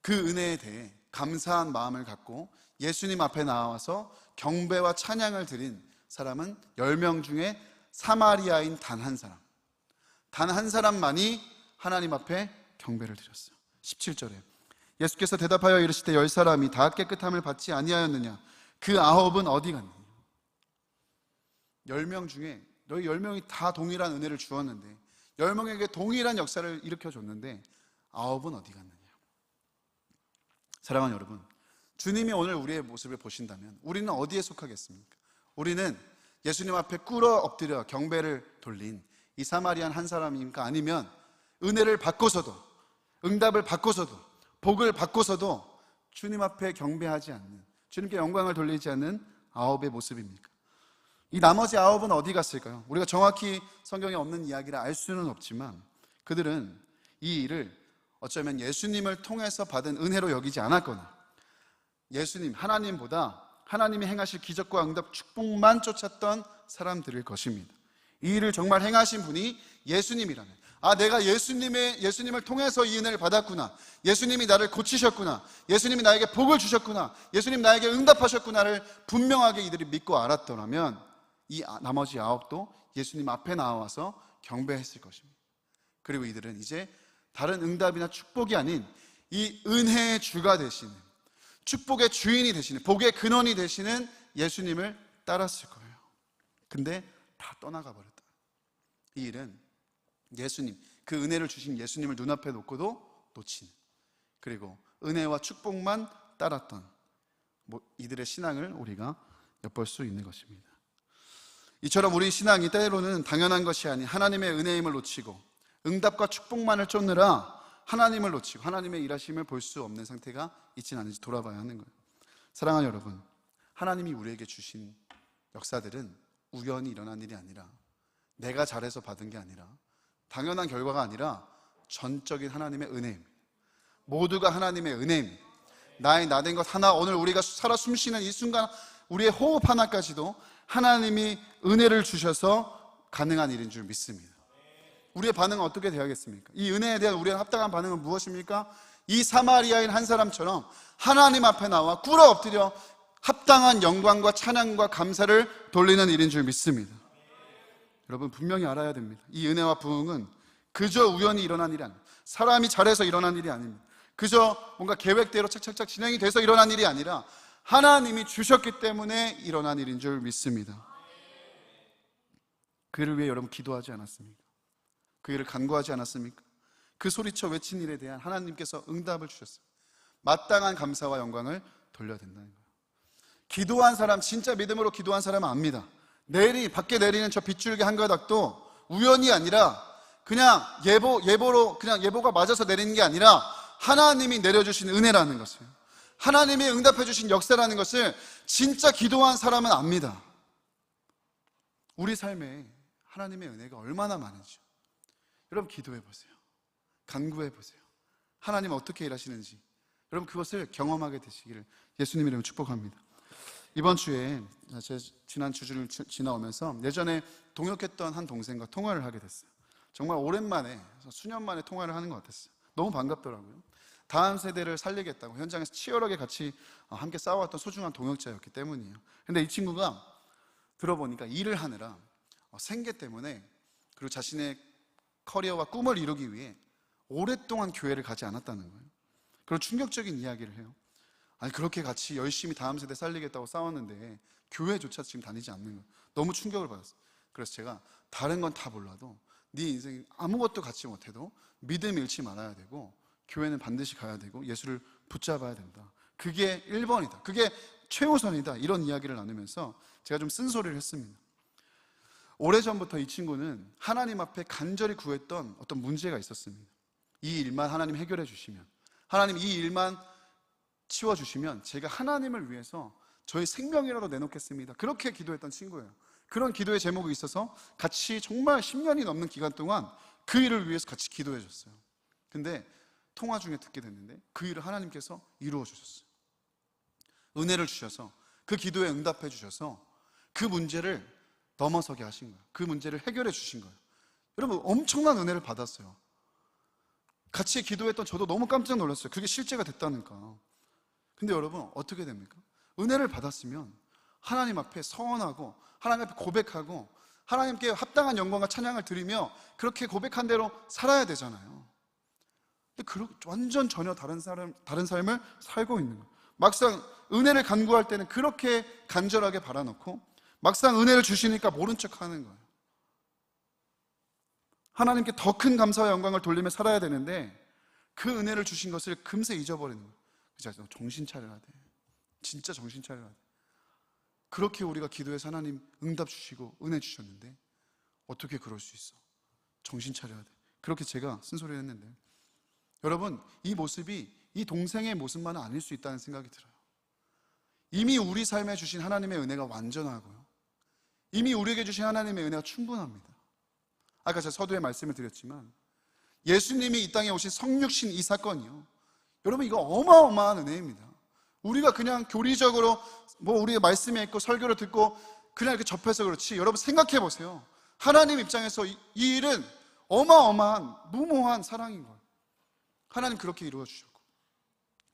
그 은혜에 대해 감사한 마음을 갖고 예수님 앞에 나와서 경배와 찬양을 드린 사람은 10명 중에 사마리아인 단 한 사람만이 하나님 앞에 경배를 드렸어요. 17절에 예수께서 대답하여 이르시되 10사람이 다 깨끗함을 받지 아니하였느냐? 그 9은 어디 갔느냐? 10명 중에 너희 10명이 다 동일한 은혜를 주었는데, 10명에게 동일한 역사를 일으켜줬는데 9은 어디 갔느냐? 사랑하는 여러분, 주님이 오늘 우리의 모습을 보신다면 우리는 어디에 속하겠습니까? 우리는 예수님 앞에 꿇어 엎드려 경배를 돌린 이 사마리안 한 사람입니까? 아니면 은혜를 받고서도, 응답을 받고서도, 복을 받고서도 주님 앞에 경배하지 않는, 주님께 영광을 돌리지 않는 9의 모습입니까? 이 나머지 9은 어디 갔을까요? 우리가 정확히 성경에 없는 이야기를 알 수는 없지만 그들은 이 일을 어쩌면 예수님을 통해서 받은 은혜로 여기지 않았거나 예수님, 하나님보다 하나님이 행하실 기적과 응답, 축복만 쫓았던 사람들일 것입니다. 이 일을 정말 행하신 분이 예수님이라면, 내가 예수님을 통해서 이 은혜를 받았구나, 예수님이 나를 고치셨구나, 예수님이 나에게 복을 주셨구나, 예수님 나에게 응답하셨구나를 분명하게 이들이 믿고 알았더라면 이 나머지 9도 예수님 앞에 나와서 경배했을 것입니다. 그리고 이들은 이제 다른 응답이나 축복이 아닌 이 은혜의 주가 되시는, 축복의 주인이 되시는, 복의 근원이 되시는 예수님을 따랐을 거예요. 근데 다 떠나가 버렸다. 이 일은 예수님, 그 은혜를 주신 예수님을 눈앞에 놓고도 놓친, 그리고 은혜와 축복만 따랐던 이들의 신앙을 우리가 엿볼 수 있는 것입니다. 이처럼 우리 신앙이 때로는 당연한 것이 아닌 하나님의 은혜임을 놓치고 응답과 축복만을 쫓느라 하나님을 놓치고 하나님의 일하심을 볼 수 없는 상태가 있지는 않은지 돌아봐야 하는 거예요. 사랑하는 여러분, 하나님이 우리에게 주신 역사들은 우연히 일어난 일이 아니라, 내가 잘해서 받은 게 아니라, 당연한 결과가 아니라 전적인 하나님의 은혜입니다. 모두가 하나님의 은혜입니다. 나의 나된 것 하나, 오늘 우리가 살아 숨쉬는 이 순간 우리의 호흡 하나까지도 하나님이 은혜를 주셔서 가능한 일인 줄 믿습니다. 우리의 반응은 어떻게 되어야겠습니까? 이 은혜에 대한 우리의 합당한 반응은 무엇입니까? 이 사마리아인 한 사람처럼 하나님 앞에 나와 꿇어 엎드려 합당한 영광과 찬양과 감사를 돌리는 일인 줄 믿습니다. 여러분 분명히 알아야 됩니다. 이 은혜와 부흥은 그저 우연히 일어난 일이 아닙니다. 사람이 잘해서 일어난 일이 아닙니다. 그저 뭔가 계획대로 착착착 진행이 돼서 일어난 일이 아니라 하나님이 주셨기 때문에 일어난 일인 줄 믿습니다. 그 일을 위해 여러분 기도하지 않았습니까? 그 일을 간구하지 않았습니까? 그 소리쳐 외친 일에 대한 하나님께서 응답을 주셨어요. 마땅한 감사와 영광을 돌려야 된다는 거예요. 기도한 사람, 진짜 믿음으로 기도한 사람은 압니다. 밖에 내리는 저 빗줄기 한 가닥도 우연이 아니라 그냥 예보가 맞아서 내리는 게 아니라 하나님이 내려주신 은혜라는 것을, 하나님이 응답해 주신 역사라는 것을 진짜 기도한 사람은 압니다. 우리 삶에 하나님의 은혜가 얼마나 많은지 여러분 기도해 보세요. 간구해 보세요. 하나님 어떻게 일하시는지 여러분 그것을 경험하게 되시기를 예수님 이름으로 축복합니다. 이번 주에 지난 주를 지나오면서 예전에 동역했던 한 동생과 통화를 하게 됐어요. 정말 오랜만에, 수년 만에 통화를 하는 것 같았어요. 너무 반갑더라고요. 다음 세대를 살리겠다고 현장에서 치열하게 같이 함께 싸워왔던 소중한 동역자였기 때문이에요. 근데 이 친구가 들어보니까 일을 하느라 생계 때문에, 그리고 자신의 커리어와 꿈을 이루기 위해 오랫동안 교회를 가지 않았다는 거예요. 그런 충격적인 이야기를 해요. 아니 그렇게 같이 열심히 다음 세대 살리겠다고 싸웠는데 교회조차 지금 다니지 않는 거예요. 너무 충격을 받았어요. 그래서 제가 다른 건 다 몰라도 네 인생이 아무것도 갖지 못해도 믿음 잃지 말아야 되고 교회는 반드시 가야 되고 예수를 붙잡아야 된다. 그게 1번이다. 그게 최우선이다. 이런 이야기를 나누면서 제가 좀 쓴소리를 했습니다. 오래전부터 이 친구는 하나님 앞에 간절히 구했던 어떤 문제가 있었습니다. 이 일만 하나님 해결해 주시면, 하나님 이 일만 치워주시면 제가 하나님을 위해서 저희 생명이라도 내놓겠습니다. 그렇게 기도했던 친구예요. 그런 기도의 제목이 있어서 같이 정말 10년이 넘는 기간 동안 그 일을 위해서 같이 기도해 줬어요. 근데 통화 중에 듣게 됐는데 그 일을 하나님께서 이루어 주셨어요. 은혜를 주셔서 그 기도에 응답해 주셔서 그 문제를 넘어서게 하신 거예요. 그 문제를 해결해 주신 거예요. 여러분 엄청난 은혜를 받았어요. 같이 기도했던 저도 너무 깜짝 놀랐어요. 그게 실제가 됐다니까. 근데 여러분 어떻게 됩니까? 은혜를 받았으면 하나님 앞에 서원하고 하나님 앞에 고백하고 하나님께 합당한 영광과 찬양을 드리며 그렇게 고백한 대로 살아야 되잖아요. 근데 완전 전혀 다른 삶을 살고 있는 거예요. 막상 은혜를 간구할 때는 그렇게 간절하게 바라놓고 막상 은혜를 주시니까 모른 척 하는 거예요. 하나님께 더 큰 감사와 영광을 돌리며 살아야 되는데 그 은혜를 주신 것을 금세 잊어버리는 거예요. 그래서 정신 차려야 돼. 진짜 정신 차려야 돼. 그렇게 우리가 기도해서 하나님 응답 주시고 은혜 주셨는데 어떻게 그럴 수 있어? 정신 차려야 돼. 그렇게 제가 쓴소리를 했는데 여러분 이 모습이 이 동생의 모습만은 아닐 수 있다는 생각이 들어요. 이미 우리 삶에 주신 하나님의 은혜가 완전하고요, 이미 우리에게 주신 하나님의 은혜가 충분합니다. 아까 제가 서두에 말씀을 드렸지만 예수님이 이 땅에 오신 성육신 이 사건이요, 여러분 이거 어마어마한 은혜입니다. 우리가 그냥 교리적으로 우리의 말씀에 있고 설교를 듣고 그냥 이렇게 접해서 그렇지, 여러분 생각해 보세요. 하나님 입장에서 이 일은 어마어마한 무모한 사랑인 거예요. 하나님 그렇게 이루어 주셨고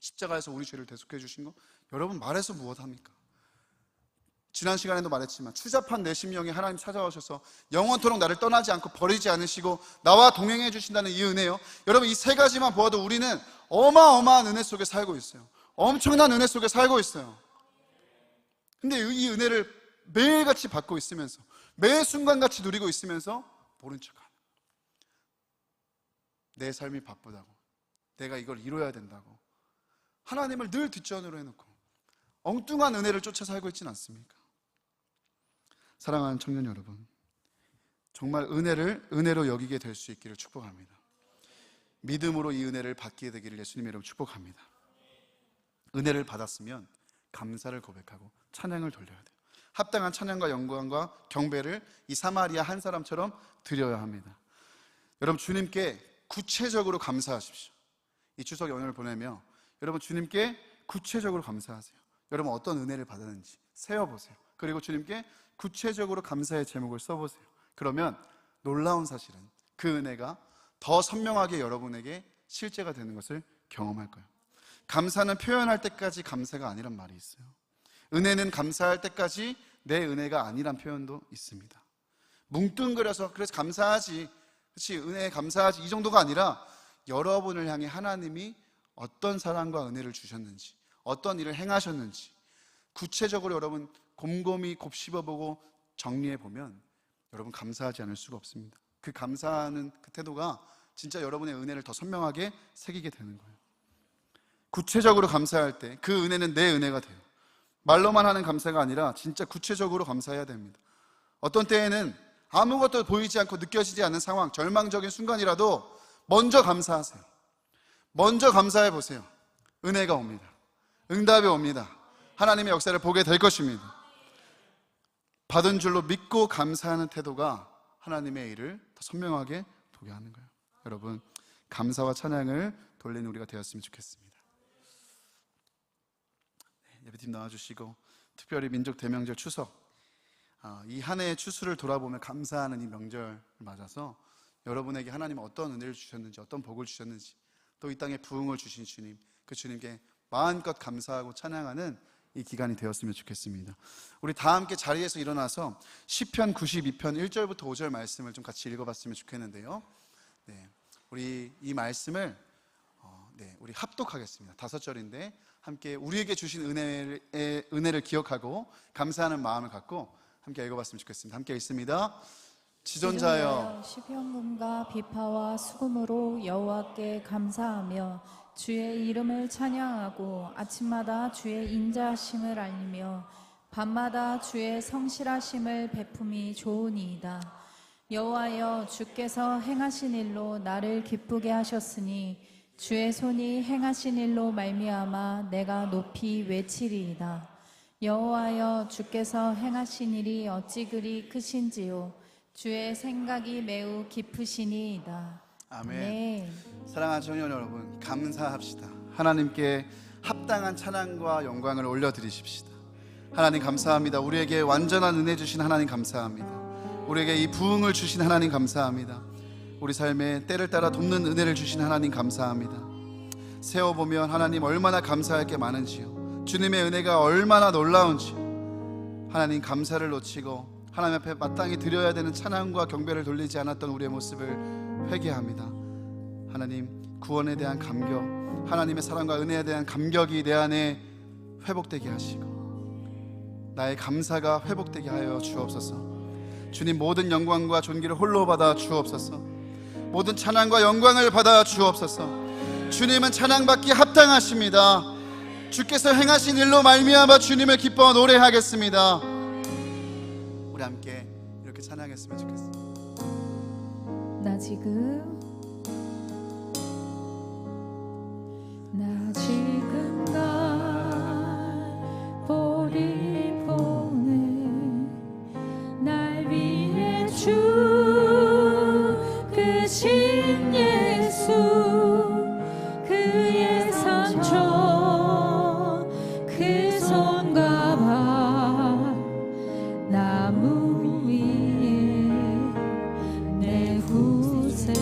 십자가에서 우리 죄를 대속해 주신 거 여러분 말해서 무엇합니까? 지난 시간에도 말했지만 추잡한 내 심령에 하나님 찾아오셔서 영원토록 나를 떠나지 않고 버리지 않으시고 나와 동행해 주신다는 이 은혜요, 여러분 이 세 가지만 보아도 우리는 어마어마한 은혜 속에 살고 있어요. 엄청난 은혜 속에 살고 있어요. 근데 이 은혜를 매일같이 받고 있으면서 매 순간같이 누리고 있으면서 모른 척하는, 내 삶이 바쁘다고, 내가 이걸 이뤄야 된다고 하나님을 늘 뒷전으로 해놓고 엉뚱한 은혜를 쫓아 살고 있지는 않습니까? 사랑하는 청년 여러분, 정말 은혜를 은혜로 여기게 될 수 있기를 축복합니다. 믿음으로 이 은혜를 받게 되기를 예수님의 이름으로 축복합니다. 은혜를 받았으면 감사를 고백하고 찬양을 돌려야 돼요. 합당한 찬양과 영광과 경배를 이 사마리아 한 사람처럼 드려야 합니다. 여러분 주님께 구체적으로 감사하십시오. 이 추석 연휴를 보내며 여러분 주님께 구체적으로 감사하세요. 여러분 어떤 은혜를 받았는지 세어보세요. 그리고 주님께 구체적으로 감사의 제목을 써보세요. 그러면 놀라운 사실은 그 은혜가 더 선명하게 여러분에게 실제가 되는 것을 경험할 거예요. 감사는 표현할 때까지 감사가 아니란 말이 있어요. 은혜는 감사할 때까지 내 은혜가 아니란 표현도 있습니다. 뭉뚱그려서 그래서 감사하지, 그렇지, 은혜에 감사하지, 이 정도가 아니라 여러분을 향해 하나님이 어떤 사랑과 은혜를 주셨는지, 어떤 일을 행하셨는지 구체적으로 여러분 곰곰이 곱씹어보고 정리해보면 여러분 감사하지 않을 수가 없습니다. 그 감사하는 그 태도가 진짜 여러분의 은혜를 더 선명하게 새기게 되는 거예요. 구체적으로 감사할 때 그 은혜는 내 은혜가 돼요. 말로만 하는 감사가 아니라 진짜 구체적으로 감사해야 됩니다. 어떤 때에는 아무것도 보이지 않고 느껴지지 않는 상황, 절망적인 순간이라도 먼저 감사하세요. 먼저 감사해 보세요. 은혜가 옵니다. 응답이 옵니다. 하나님의 역사를 보게 될 것입니다. 받은 줄로 믿고 감사하는 태도가 하나님의 일을 더 선명하게 보게 하는 거예요. 여러분, 감사와 찬양을 돌리는 우리가 되었으면 좋겠습니다. 예배팀 나와주시고, 특별히 민족 대명절 추석, 이 한 해의 추수를 돌아보며 감사하는 이 명절을 맞아서 여러분에게 하나님은 어떤 은혜를 주셨는지, 어떤 복을 주셨는지, 또 이 땅에 부흥을 주신 주님, 그 주님께 마음껏 감사하고 찬양하는 이 기간이 되었으면 좋겠습니다. 우리 다 함께 자리에서 일어나서 시편 92편 1절부터 5절 말씀을 좀 같이 읽어봤으면 좋겠는데요. 네, 우리 이 말씀을 우리 합독하겠습니다. 5절인데 함께 우리에게 주신 은혜를 기억하고 감사하는 마음을 갖고 함께 읽어봤으면 좋겠습니다. 함께 읽습니다. 지존자여, 시편금과 비파와 수금으로 여호와께 감사하며 주의 이름을 찬양하고 아침마다 주의 인자하심을 알리며 밤마다 주의 성실하심을 베품이 좋으니이다. 여호와여, 주께서 행하신 일로 나를 기쁘게 하셨으니 주의 손이 행하신 일로 말미암아 내가 높이 외치리이다. 여호와여, 주께서 행하신 일이 어찌 그리 크신지요. 주의 생각이 매우 깊으시니이다. 아멘. 네. 사랑하는 청년 여러분, 감사합시다. 하나님께 합당한 찬양과 영광을 올려드리십시다. 하나님 감사합니다. 우리에게 완전한 은혜 주신 하나님 감사합니다. 우리에게 이 부흥을 주신 하나님 감사합니다. 우리 삶에 때를 따라 돕는 은혜를 주신 하나님 감사합니다. 세어보면 하나님 얼마나 감사할 게 많은지요, 주님의 은혜가 얼마나 놀라운지요. 하나님 감사를 놓치고 하나님 앞에 마땅히 드려야 되는 찬양과 경배를 돌리지 않았던 우리의 모습을 회개합니다. 하나님, 구원에 대한 감격, 하나님의 사랑과 은혜에 대한 감격이 내 안에 회복되게 하시고 나의 감사가 회복되게 하여 주옵소서. 주님, 모든 영광과 존귀를 홀로 받아 주옵소서. 모든 찬양과 영광을 받아 주옵소서. 주님은 찬양받기 합당하십니다. 주께서 행하신 일로 말미암아 주님을 기뻐 노래하겠습니다. 우리 함께 이렇게 찬양했으면 좋겠습니다. 나 지금 날 버리보내 날 위해 죽으신 예수, 그의 상처 그 손과 발 나무 위에 내 구세주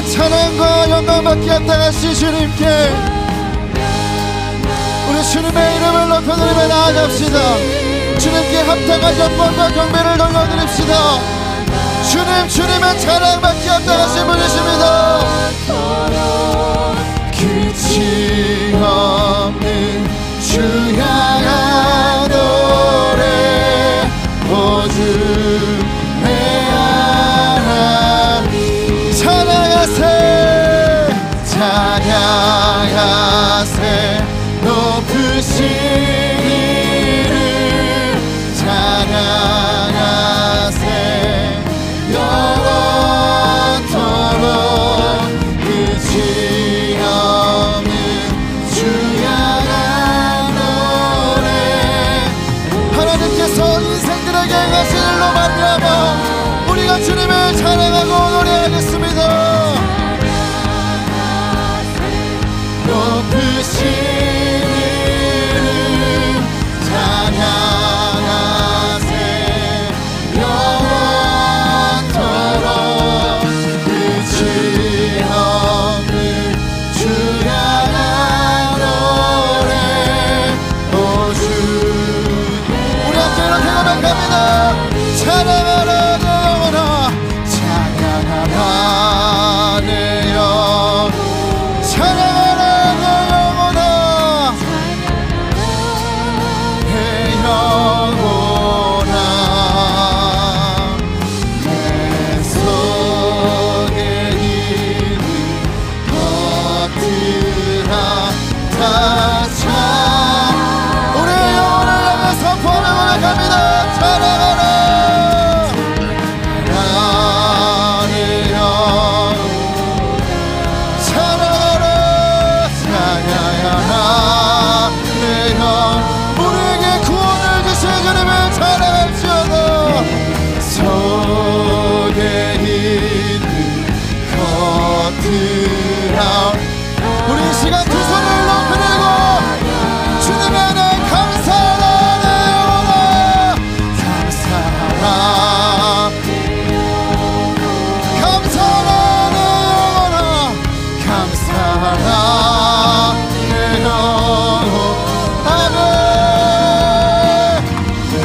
모든 찬양과 영광받기 합당하신 주님께 우리 주님의 이름을 높여드리며 나아갑시다. 주님께 합당한 영광과 경배를 돌려드립시다. 주님의 찬양받기 합당하신 분이십니다. 끝이 없는 주 향한 노래 오주 내 하나님 찬양하세 찬양하세 높으신 이름 찬양하세 영원토록 끝이 없는 주 향한 노래 하나님께서 인생들에게 행하신 일로 말미암아 우리가 주님을 찬양하고 노래하겠습니다. 높으신 이름 찬양하세 영원토록 끝이 없는 주 향한 노래 오주 우리 함께 이렇게 고백합니다. 찬양하라 내 영혼아 찬양하라 내 영혼 찬양하라 내 영혼아 내 영혼아 내 속에 있는 것들아 다 참 우리의 영혼을 향해서 포함해 고백합니다. 찬양하라 내 영혼 찬양하라 찬양하라 내 영혼 우리에게 구원을 주신 주님을 찬양할지어다. 속에 있는 것들아 우리 이 시간 두 손을 높이고 주님의 은혜 감사하라 내 영혼아 감사하라 감사하라 내 영혼아 감사하라 내 영혼 아멘 내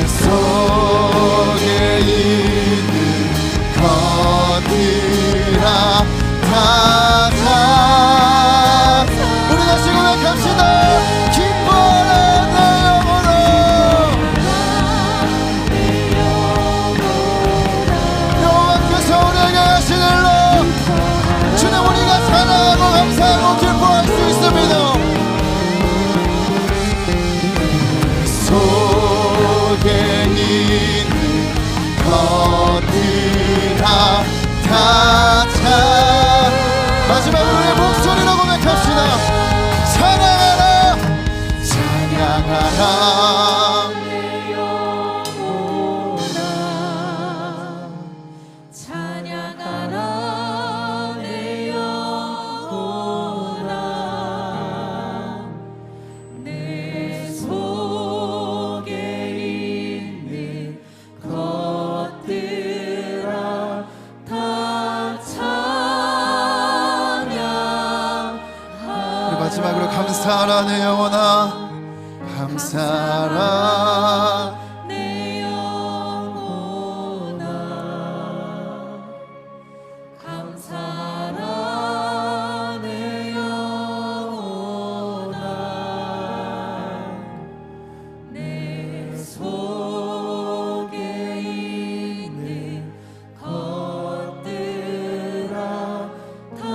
속에 있는 것들아 다 우리 다시 고백합시다. 기뻐하라 내 영혼아 여호와께서 우리에게 하신 일로 주님 우리가 사랑하고 감사하고 기뻐할 수 있습니다. 속에 있는 것들아 다 참 마지막으로 우리의 목소리로 고백합시다. 찬양하라 찬양하라 내 영혼아 찬양하라 내 영혼아 내 속에 있는 것들아 다 찬양하라 우리 마지막으로 감사하라 내 영혼아 감사하라 내 영혼아 감사하라 내 영혼아 내 속에 있는 것들아 다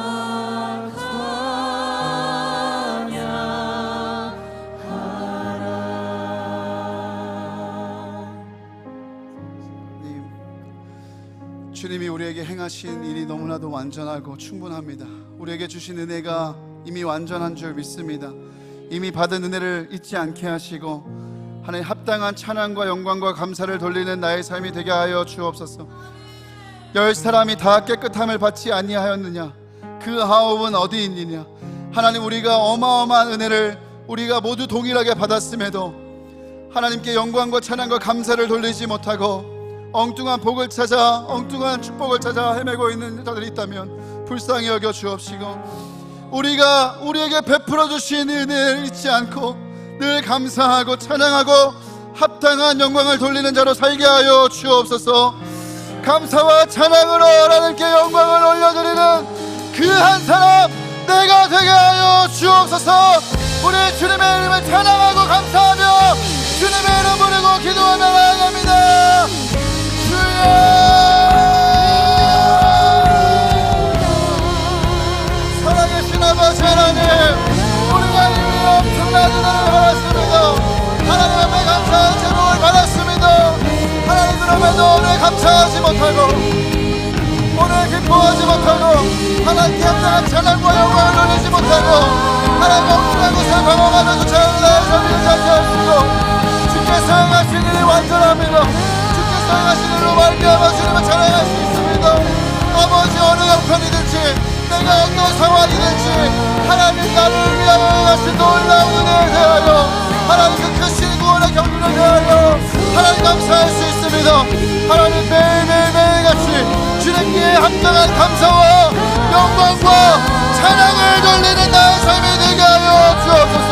주님이 우리에게 행하신 일이 너무나도 완전하고 충분합니다. 우리에게 주신 은혜가 이미 완전한 줄 믿습니다. 이미 받은 은혜를 잊지 않게 하시고 하나님 합당한 찬양과 영광과 감사를 돌리는 나의 삶이 되게 하여 주옵소서. 열 사람이 다 깨끗함을 받지 아니하였느냐? 그 아홉은 어디 있느냐? 하나님, 우리가 어마어마한 은혜를 우리가 모두 동일하게 받았음에도 하나님께 영광과 찬양과 감사를 돌리지 못하고 엉뚱한 복을 찾아 엉뚱한 축복을 찾아 헤매고 있는 자들이 있다면 불쌍히 여겨 주옵시고, 우리가 우리에게 베풀어 주신 은혜를 잊지 않고 늘 감사하고 찬양하고 합당한 영광을 돌리는 자로 살게 하여 주옵소서. 감사와 찬양으로 하나님께 영광을 올려드리는 그 한 사람 내가 되게 하여 주옵소서. 우리 주님의 이름을 찬양하고 감사하며 주님의 이름 부르고 기도하며 나아갑니다. 주여, 살아계신 아버지 하나님, 우리가 이미 엄청난 은혜를 받았습니다. 하나님 앞에 감사한 제목을 받았습니다. 하나님, 그럼에도 오늘 감사하지 못하고 오늘 기뻐하지 못하고 하나님께 합당한 찬양과 영광을 돌리지 못하고 하나님 엉뚱한 곳에 방황하면서 자유를 다해 섬기지 않게 하시고, 주께서 행하신 일이 완전합니다. 주께서 행하신 일로 말미암아 주님을 찬양할 수 있습니다. 아버지, 어느 형편이든지 내가 어떤 상황이든지 하나님 나를 위하여 행하신 놀라운 은혜에 대하여 하나님 그 크신 구원의 경륜에 대하여 하나님 감사할 수 있습니다. 하나님 매일같이 주님께 합당한 감사와 영광과 찬양을 돌리는 나의 삶이 되게 하여 주옵소서.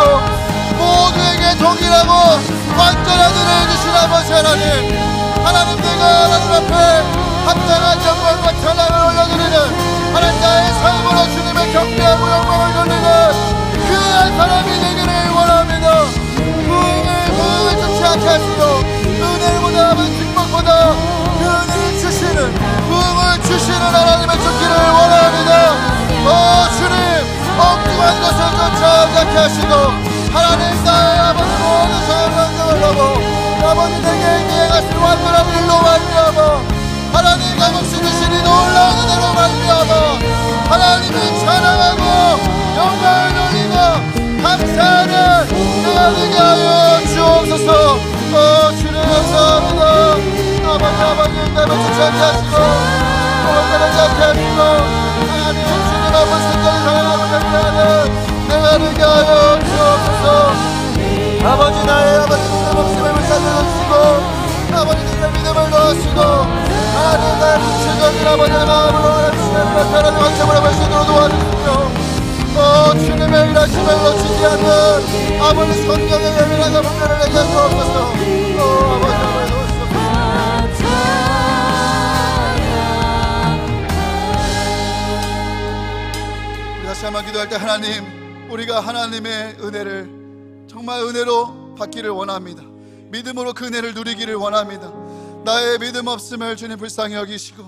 모두에게 동일하고 완전한 은혜를 주신 아버지 하나님, 하나님, 내가 하나님 앞에 합당한 영광과 찬양을 올려드리는 하나님 나의 삶으로 주님의 경배하고 영광을 돌리는 그 한 사람이 되기를 원합니다. 부흥을 좋지 않게 하시고 은혜보다 축복보다 그 은혜를 주시는, 부흥을 주시는 하나님의 주기를 원합니다. 주님, 엉뚱한 것을 쫓아오지 않게 하시고 하나님 나의 아버지 모든 상황을 넘어 아버지 내게 행하신 완전한 일로 말미암아 하나님 값없이 주시니 놀라운 은혜로 말미암아 하나님을 찬양하고 영광을 돌리고 감사하는 내가 되게 하여 주옵소서. 주님 감사합니다. 아버지 나를 주지 않게 하시고 떨어지지 않게 하시고 하나님 주님 아버지 끝까지 사랑하고 경배하는 내가 되게 하여 주옵소서. 아버지, 나의 아버지 내 목숨을 불사르게 주시고 아버지 내 믿음을 넣으시고 하나님 나의 구체적인 아버지의 마음으로 하나님 하나님 확정으로 볼 수 있도록 도와주시며 주님의 일하심을 놓치지 않는 아버지 성경의 예민한 분들을 내게 주옵소서. 아버지 다시 한번 기도할 때, 하나님, 우리가 하나님의 은혜를 정말 은혜로 받기를 원합니다. 믿음으로 그 은혜를 누리기를 원합니다. 나의 믿음 없음을 주님 불쌍히 여기시고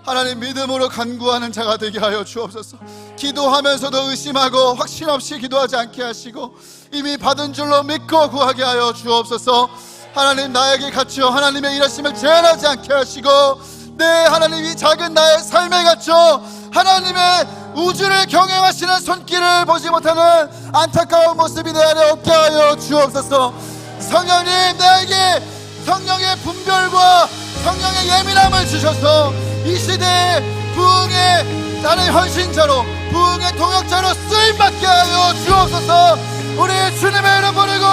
하나님 믿음으로 간구하는 자가 되게 하여 주옵소서. 기도하면서도 의심하고 확신 없이 기도하지 않게 하시고 이미 받은 줄로 믿고 구하게 하여 주옵소서. 하나님, 나에게 갇혀 하나님의 일하심을 제한하지 않게 하시고 내 하나님 이 작은 나의 삶에 갇혀 하나님의 우주를 경영하시는 손길을 보지 못하는 안타까운 모습이 내 안에 없게 하여 주옵소서. 성령님, 나에게 성령의 분별과 성령의 예민함을 주셔서 이 시대에 부흥의 나는 헌신자로 부흥의 동역자로 쓰임받게 하여 주옵소서. 우리 주님의 이름 부르고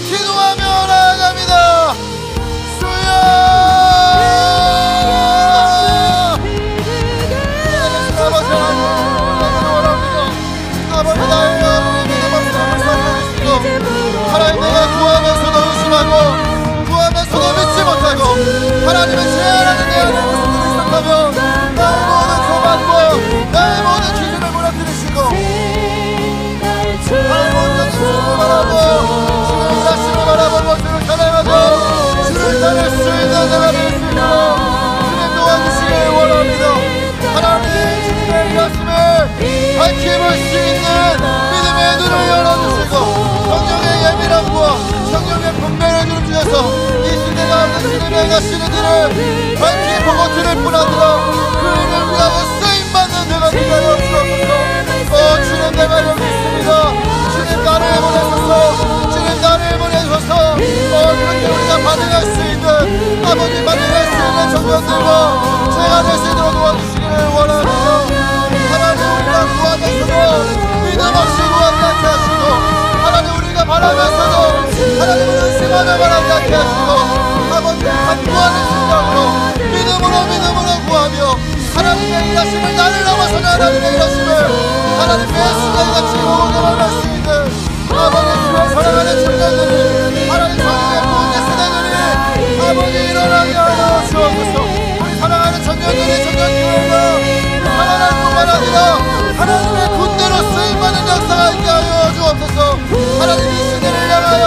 기도하며 나아갑니다. 아버지, 나의 마음을 믿음 없음을 살려주시고 하나님, 내가 구하면서도 의심하고 구하면서도 믿지 못하고 하나님의 제한하는 내 안에 무슨 일이 있었다면 나의 모든 교만과 나의 모든 기준을 무너뜨리시고 나의 모든 기준을 바라보 주의 일하심을 바라보고 주를 찬양하고 주를 따를 수 있는 내가 될 수 있도록 주님 도와주시길 원합니다. 하나님, 주님의 일하심을 밝혀볼 수 있는 믿음의 눈을 열어주시고 성령의 예민함과 성령의 분별을 좀 주셔서 이 시대가 없는 주님의 가시는 일을 밝히 보고 들을 뿐 아니라 그를 위하여 쓰임받는 내가 되게 하여 주옵소서. 주님, 내가 여기 있습니다. 주님, 나를 보내소서. 주님, 나를 보내소서. 그렇게 우리가 반응할 수 있는 아버지, 반응할 수 있는 청년들과 제가 될 수 있도록 도와주시기를 원합니다. 하나님, 우리가 구하면서도 믿음 없이 구하지 않게 하시고 하나님, 우리가 바라면서도 하나님을 의심하며 바라지 않게 하시고 아버지, 간구하는 심령으로 믿음으로 구하며 하나님 하나님의 일하심을, 나를 넘어서는 하나님의 일하심을 하나님 메시아같이 모험할 말씀인데, 아버지 주의 사랑하는 청년들이, 하나님 성령의 부흥의 세대들이 아버지 일어나게 하여 주옵소서. 우리 사랑하는 청년들이, 청년교회가 살아날 뿐만 아니라 하나님의 군대로 쓰임받는 역사가 있게 하여 주옵소서. 하나님 이 시대를 향하여,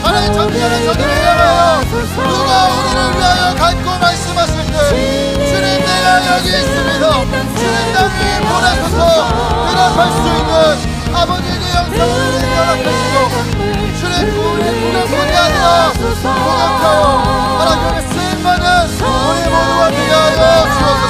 하나님 정리하는 저들을 향하여 누가 우리를 위하여 갖고 말씀하실 때, 주님 내가 여기 있습니다, 주님 나를 보내소서 대답할 수 있는 아버지의 영상을 우리에게 허락하시고, 주님 우리 구경꾼이 아니라 구경하여 하나님 여기 쓰임받는 우리 모두가 되게 하여 주옵소서.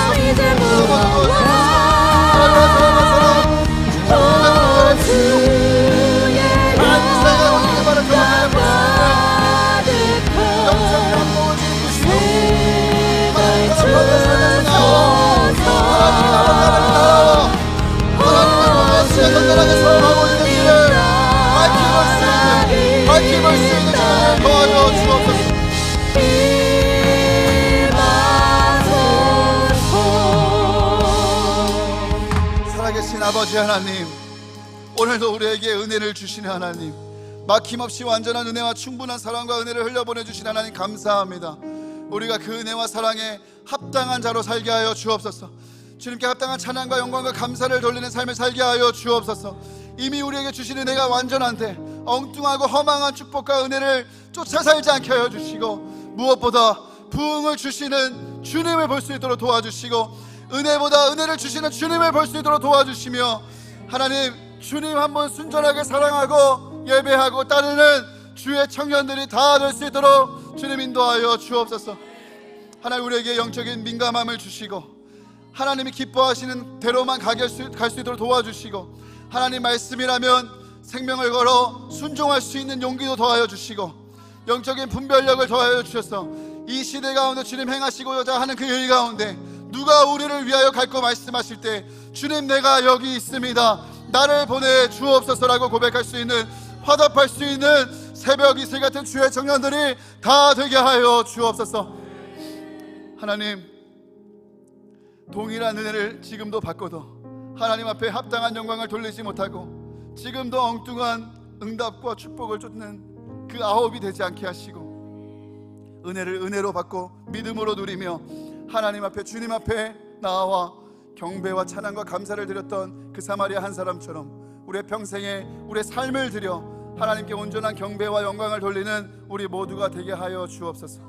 밝힐 수 있는 시간을 도와줘 주옵소서. 살아계신 아버지 하나님, 오늘도 우리에게 은혜를 주시는 하나님, 막힘없이 완전한 은혜와 충분한 사랑과 은혜를 흘려보내주신 하나님 감사합니다. 우리가 그 은혜와 사랑에 합당한 자로 살게 하여 주옵소서. 주님께 합당한 찬양과 영광과 감사를 돌리는 삶을 살게 하여 주옵소서. 이미 우리에게 주신 은혜가 완전한데 엉뚱하고 허망한 축복과 은혜를 쫓아 살지 않게 하여 주시고, 무엇보다 부흥을 주시는 주님을 볼 수 있도록 도와주시고, 은혜보다 은혜를 주시는 주님을 볼 수 있도록 도와주시며, 하나님 주님 한번 순전하게 사랑하고 예배하고 따르는 주의 청년들이 다 될 수 있도록 주님 인도하여 주옵소서. 하나님 우리에게 영적인 민감함을 주시고, 하나님이 기뻐하시는 대로만 갈 수 있도록 도와주시고, 하나님 말씀이라면 생명을 걸어 순종할 수 있는 용기도 더하여 주시고, 영적인 분별력을 더하여 주셔서 이 시대 가운데 주님 행하시고자 하는 그 일 가운데 누가 우리를 위하여 갈고 말씀하실 때, 주님 내가 여기 있습니다, 나를 보내 주옵소서라고 고백할 수 있는, 화답할 수 있는 새벽 이슬 같은 주의 청년들이 다 되게 하여 주옵소서. 하나님 동일한 은혜를 지금도 받고도 하나님 앞에 합당한 영광을 돌리지 못하고 지금도 엉뚱한 응답과 축복을 쫓는 그 아홉이 되지 않게 하시고, 은혜를 은혜로 받고 믿음으로 누리며 하나님 앞에, 주님 앞에 나와 경배와 찬양과 감사를 드렸던 그 사마리아 한 사람처럼 우리의 평생에 우리의 삶을 드려 하나님께 온전한 경배와 영광을 돌리는 우리 모두가 되게 하여 주옵소서.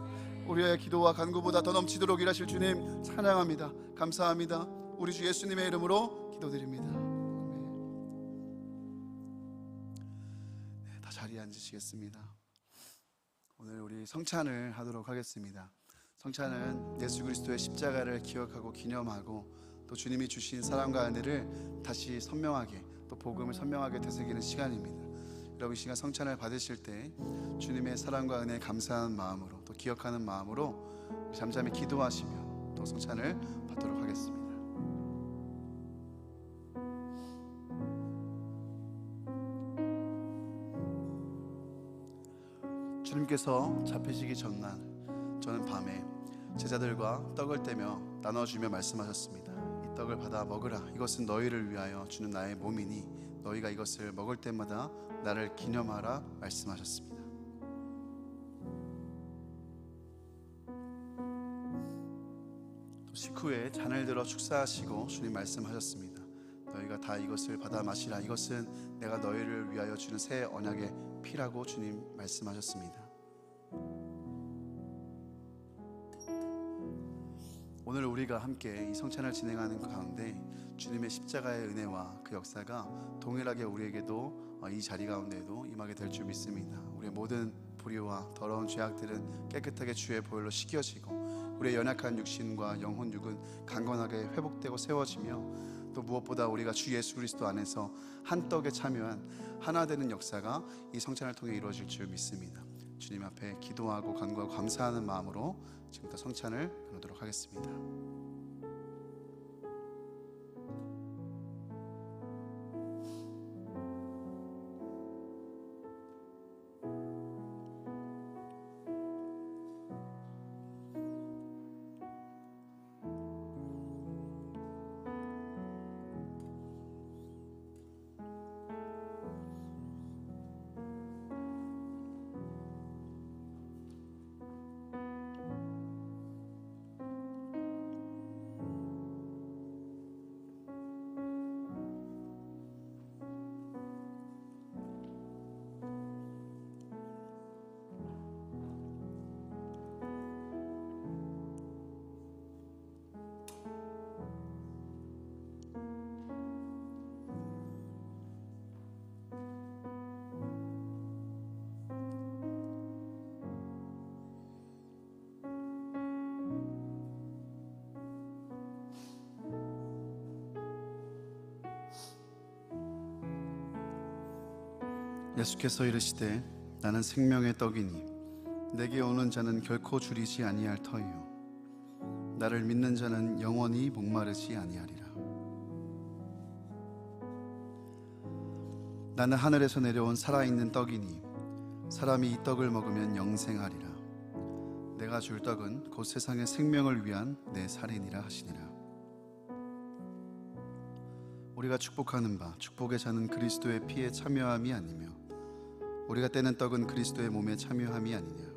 우리의 기도와 간구보다 더 넘치도록 일하실 주님 찬양합니다. 감사합니다. 우리 주 예수님의 이름으로 기도드립니다. 네, 다 자리에 앉으시겠습니다. 오늘 우리 성찬을 하도록 하겠습니다. 성찬은 예수 그리스도의 십자가를 기억하고 기념하고, 또 주님이 주신 사랑과 은혜를 다시 선명하게, 또 복음을 선명하게 되새기는 시간입니다. 여러분 이 시간 성찬을 받으실 때 주님의 사랑과 은혜에 감사하는 마음으로, 또 기억하는 마음으로 잠잠히 기도하시며 또 성찬을 받도록 하겠습니다. 주님께서 잡히시기 전날 저는 밤에 제자들과 떡을 떼며 나눠주며 말씀하셨습니다. 이 떡을 받아 먹으라. 이것은 너희를 위하여 주는 나의 몸이니 너희가 이것을 먹을 때마다 나를 기념하라 말씀하셨습니다. 또 식후에 잔을 들어 축사하시고 주님 말씀하셨습니다. 너희가 다 이것을 받아 마시라. 이것은 내가 너희를 위하여 주는 새 언약의 피라고 주님 말씀하셨습니다. 오늘 우리가 함께 이 성찬을 진행하는 가운데 주님의 십자가의 은혜와 그 역사가 동일하게 우리에게도 이 자리 가운데에도 임하게 될 줄 믿습니다. 우리의 모든 불의와 더러운 죄악들은 깨끗하게 주의 보혈로 씻겨지고, 우리의 연약한 육신과 영혼 육은 강건하게 회복되고 세워지며, 또 무엇보다 우리가 주 예수 그리스도 안에서 한 떡에 참여한 하나 되는 역사가 이 성찬을 통해 이루어질 줄 믿습니다. 주님 앞에 기도하고 간구하고 감사하는 마음으로 지금부터 성찬을 나누도록 하겠습니다. 예수께서 이르시되 나는 생명의 떡이니 내게 오는 자는 결코 줄이지 아니할 터이요 나를 믿는 자는 영원히 목마르지 아니하리라. 나는 하늘에서 내려온 살아있는 떡이니 사람이 이 떡을 먹으면 영생하리라. 내가 줄 떡은 곧 세상의 생명을 위한 내 살이니라 하시니라. 우리가 축복하는 바 축복의 자는 그리스도의 피에 참여함이 아니며 우리가 떼는 떡은 그리스도의 몸에 참여함이 아니냐.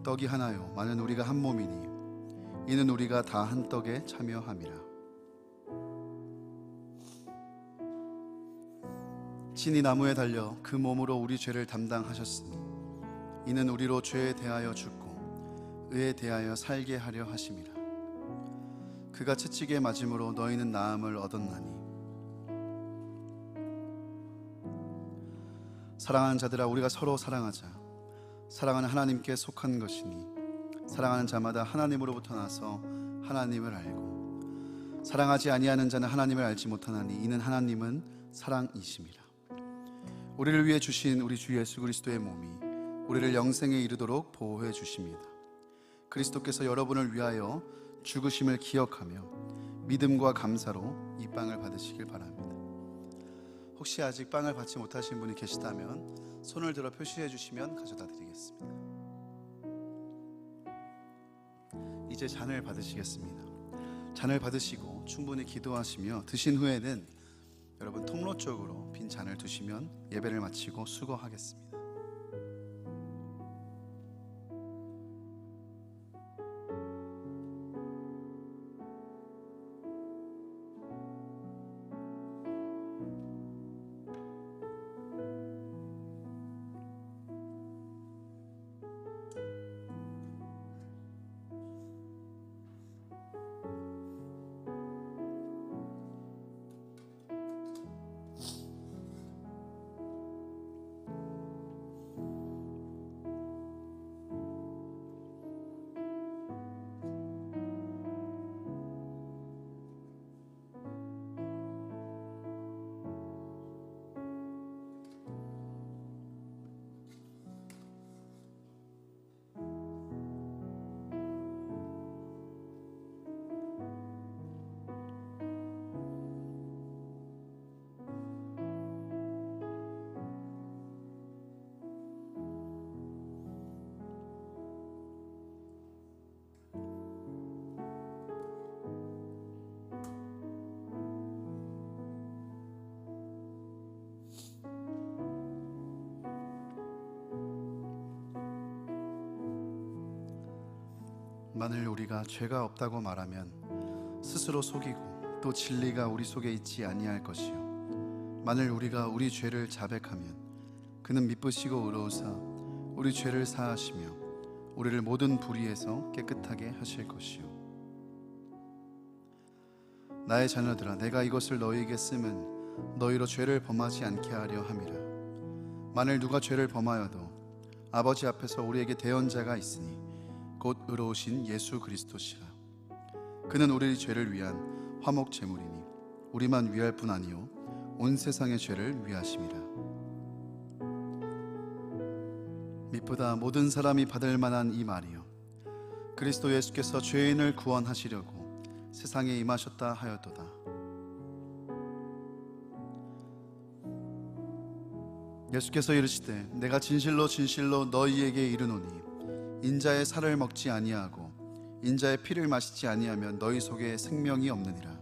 떡이 하나요 많은 우리가 한 몸이니 이는 우리가 다 한 떡에 참여함이라. 친히 나무에 달려 그 몸으로 우리 죄를 담당하셨으니 이는 우리로 죄에 대하여 죽고 의에 대하여 살게 하려 하심이라. 그가 채찍에 맞음으로 너희는 나음을 얻었나니. 사랑하는 자들아 우리가 서로 사랑하자. 사랑은 하나님께 속한 것이니 사랑하는 자마다 하나님으로부터 나서 하나님을 알고 사랑하지 아니하는 자는 하나님을 알지 못하나니 이는 하나님은 사랑이심이라. 우리를 위해 주신 우리 주 예수 그리스도의 몸이 우리를 영생에 이르도록 보호해 주십니다. 그리스도께서 여러분을 위하여 죽으심을 기억하며 믿음과 감사로 이 빵을 받으시길 바랍니다. 혹시 아직 빵을 받지 못하신 분이 계시다면 손을 들어 표시해 주시면 가져다 드리겠습니다. 이제 잔을 받으시겠습니다. 잔을 받으시고 충분히 기도하시며 드신 후에는 여러분 통로 쪽으로 빈 잔을 두시면 예배를 마치고 수거하겠습니다. 만일 우리가 죄가 없다고 말하면 스스로 속이고 또 진리가 우리 속에 있지 아니할 것이요 만일 우리가 우리 죄를 자백하면 그는 미쁘시고 의로우사 우리 죄를 사하시며 우리를 모든 불의에서 깨끗하게 하실 것이요. 나의 자녀들아 내가 이것을 너희에게 쓰면 너희로 죄를 범하지 않게 하려 함이라. 만일 누가 죄를 범하여도 아버지 앞에서 우리에게 대언자가 있으니 곧 의로우신 예수 그리스도시라. 그는 우리 죄를 위한 화목 제물이니 우리만 위할 뿐 아니요 온 세상의 죄를 위하심이라. 미쁘다 모든 사람이 받을 만한 이 말이요 그리스도 예수께서 죄인을 구원하시려고 세상에 임하셨다 하였도다. 예수께서 이르시되 내가 진실로 진실로 너희에게 이르노니 인자의 살을 먹지 아니하고 인자의 피를 마시지 아니하면 너희 속에 생명이 없느니라.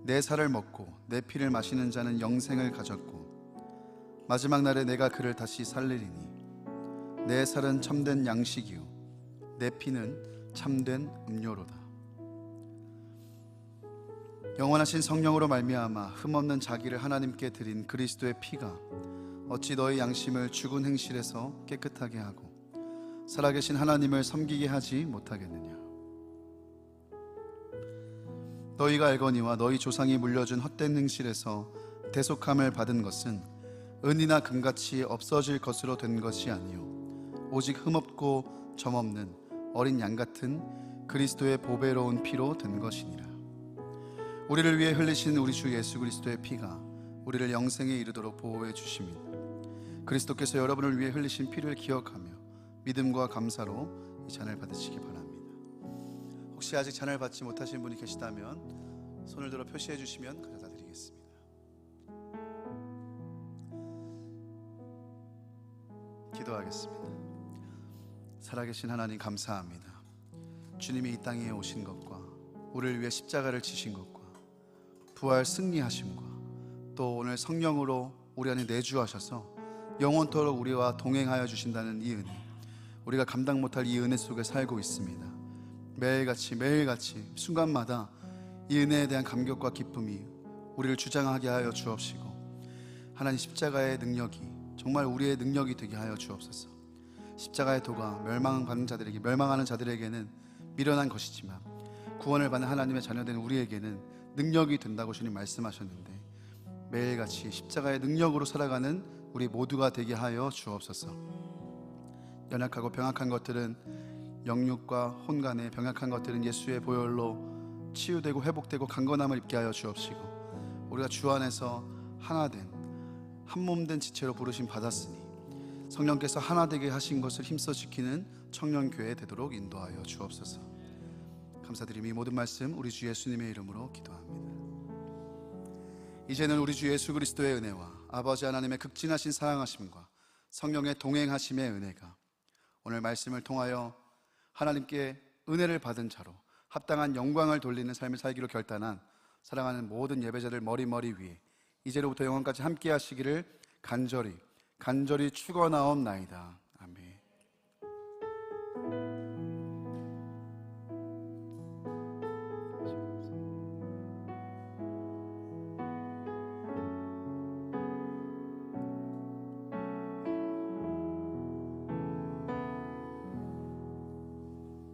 내 살을 먹고 내 피를 마시는 자는 영생을 가졌고 마지막 날에 내가 그를 다시 살리리니 내 살은 참된 양식이요 내 피는 참된 음료로다. 영원하신 성령으로 말미암아 흠없는 자기를 하나님께 드린 그리스도의 피가 어찌 너희 양심을 죽은 행실에서 깨끗하게 하고 살아계신 하나님을 섬기게 하지 못하겠느냐. 너희가 알거니와 너희 조상이 물려준 헛된 행실에서 대속함을 받은 것은 은이나 금같이 없어질 것으로 된 것이 아니요 오직 흠없고 점없는 어린 양 같은 그리스도의 보배로운 피로 된 것이니라. 우리를 위해 흘리신 우리 주 예수 그리스도의 피가 우리를 영생에 이르도록 보호해 주십니다. 그리스도께서 여러분을 위해 흘리신 피를 기억하며 믿음과 감사로 이 잔을 받으시기 바랍니다. 혹시 아직 잔을 받지 못하신 분이 계시다면 손을 들어 표시해 주시면 가져다 드리겠습니다. 기도하겠습니다. 살아계신 하나님 감사합니다. 주님이 이 땅에 오신 것과 우리를 위해 십자가를 지신 것과 부활 승리하심과 또 오늘 성령으로 우리 안에 내주하셔서 영원토록 우리와 동행하여 주신다는 이 은혜, 우리가 감당 못할 이 은혜 속에 살고 있습니다. 매일같이 순간마다 이 은혜에 대한 감격과 기쁨이 우리를 주장하게 하여 주옵시고, 하나님 십자가의 능력이 정말 우리의 능력이 되게 하여 주옵소서. 십자가의 도가 멸망하는 자들에게는 미련한 것이지만 구원을 받는 하나님의 자녀된 우리에게는 능력이 된다고 주님 말씀하셨는데, 매일같이 십자가의 능력으로 살아가는 우리 모두가 되게 하여 주옵소서. 연약하고 병약한 것들은 영육과 혼간에 병약한 것들은 예수의 보혈로 치유되고 회복되고 강건함을 입게 하여 주옵시고, 우리가 주 안에서 하나된 한몸된 지체로 부르심 받았으니 성령께서 하나 되게 하신 것을 힘써 지키는 청년교회 되도록 인도하여 주옵소서. 감사드리며 이 모든 말씀 우리 주 예수님의 이름으로 기도합니다. 이제는 우리 주 예수 그리스도의 은혜와 아버지 하나님의 극진하신 사랑하심과 성령의 동행하심의 은혜가 오늘 말씀을 통하여 하나님께 은혜를 받은 자로 합당한 영광을 돌리는 삶을 살기로 결단한 사랑하는 모든 예배자들 머리 위에 이제로부터 영원까지 함께 하시기를 간절히 축원하옵나이다.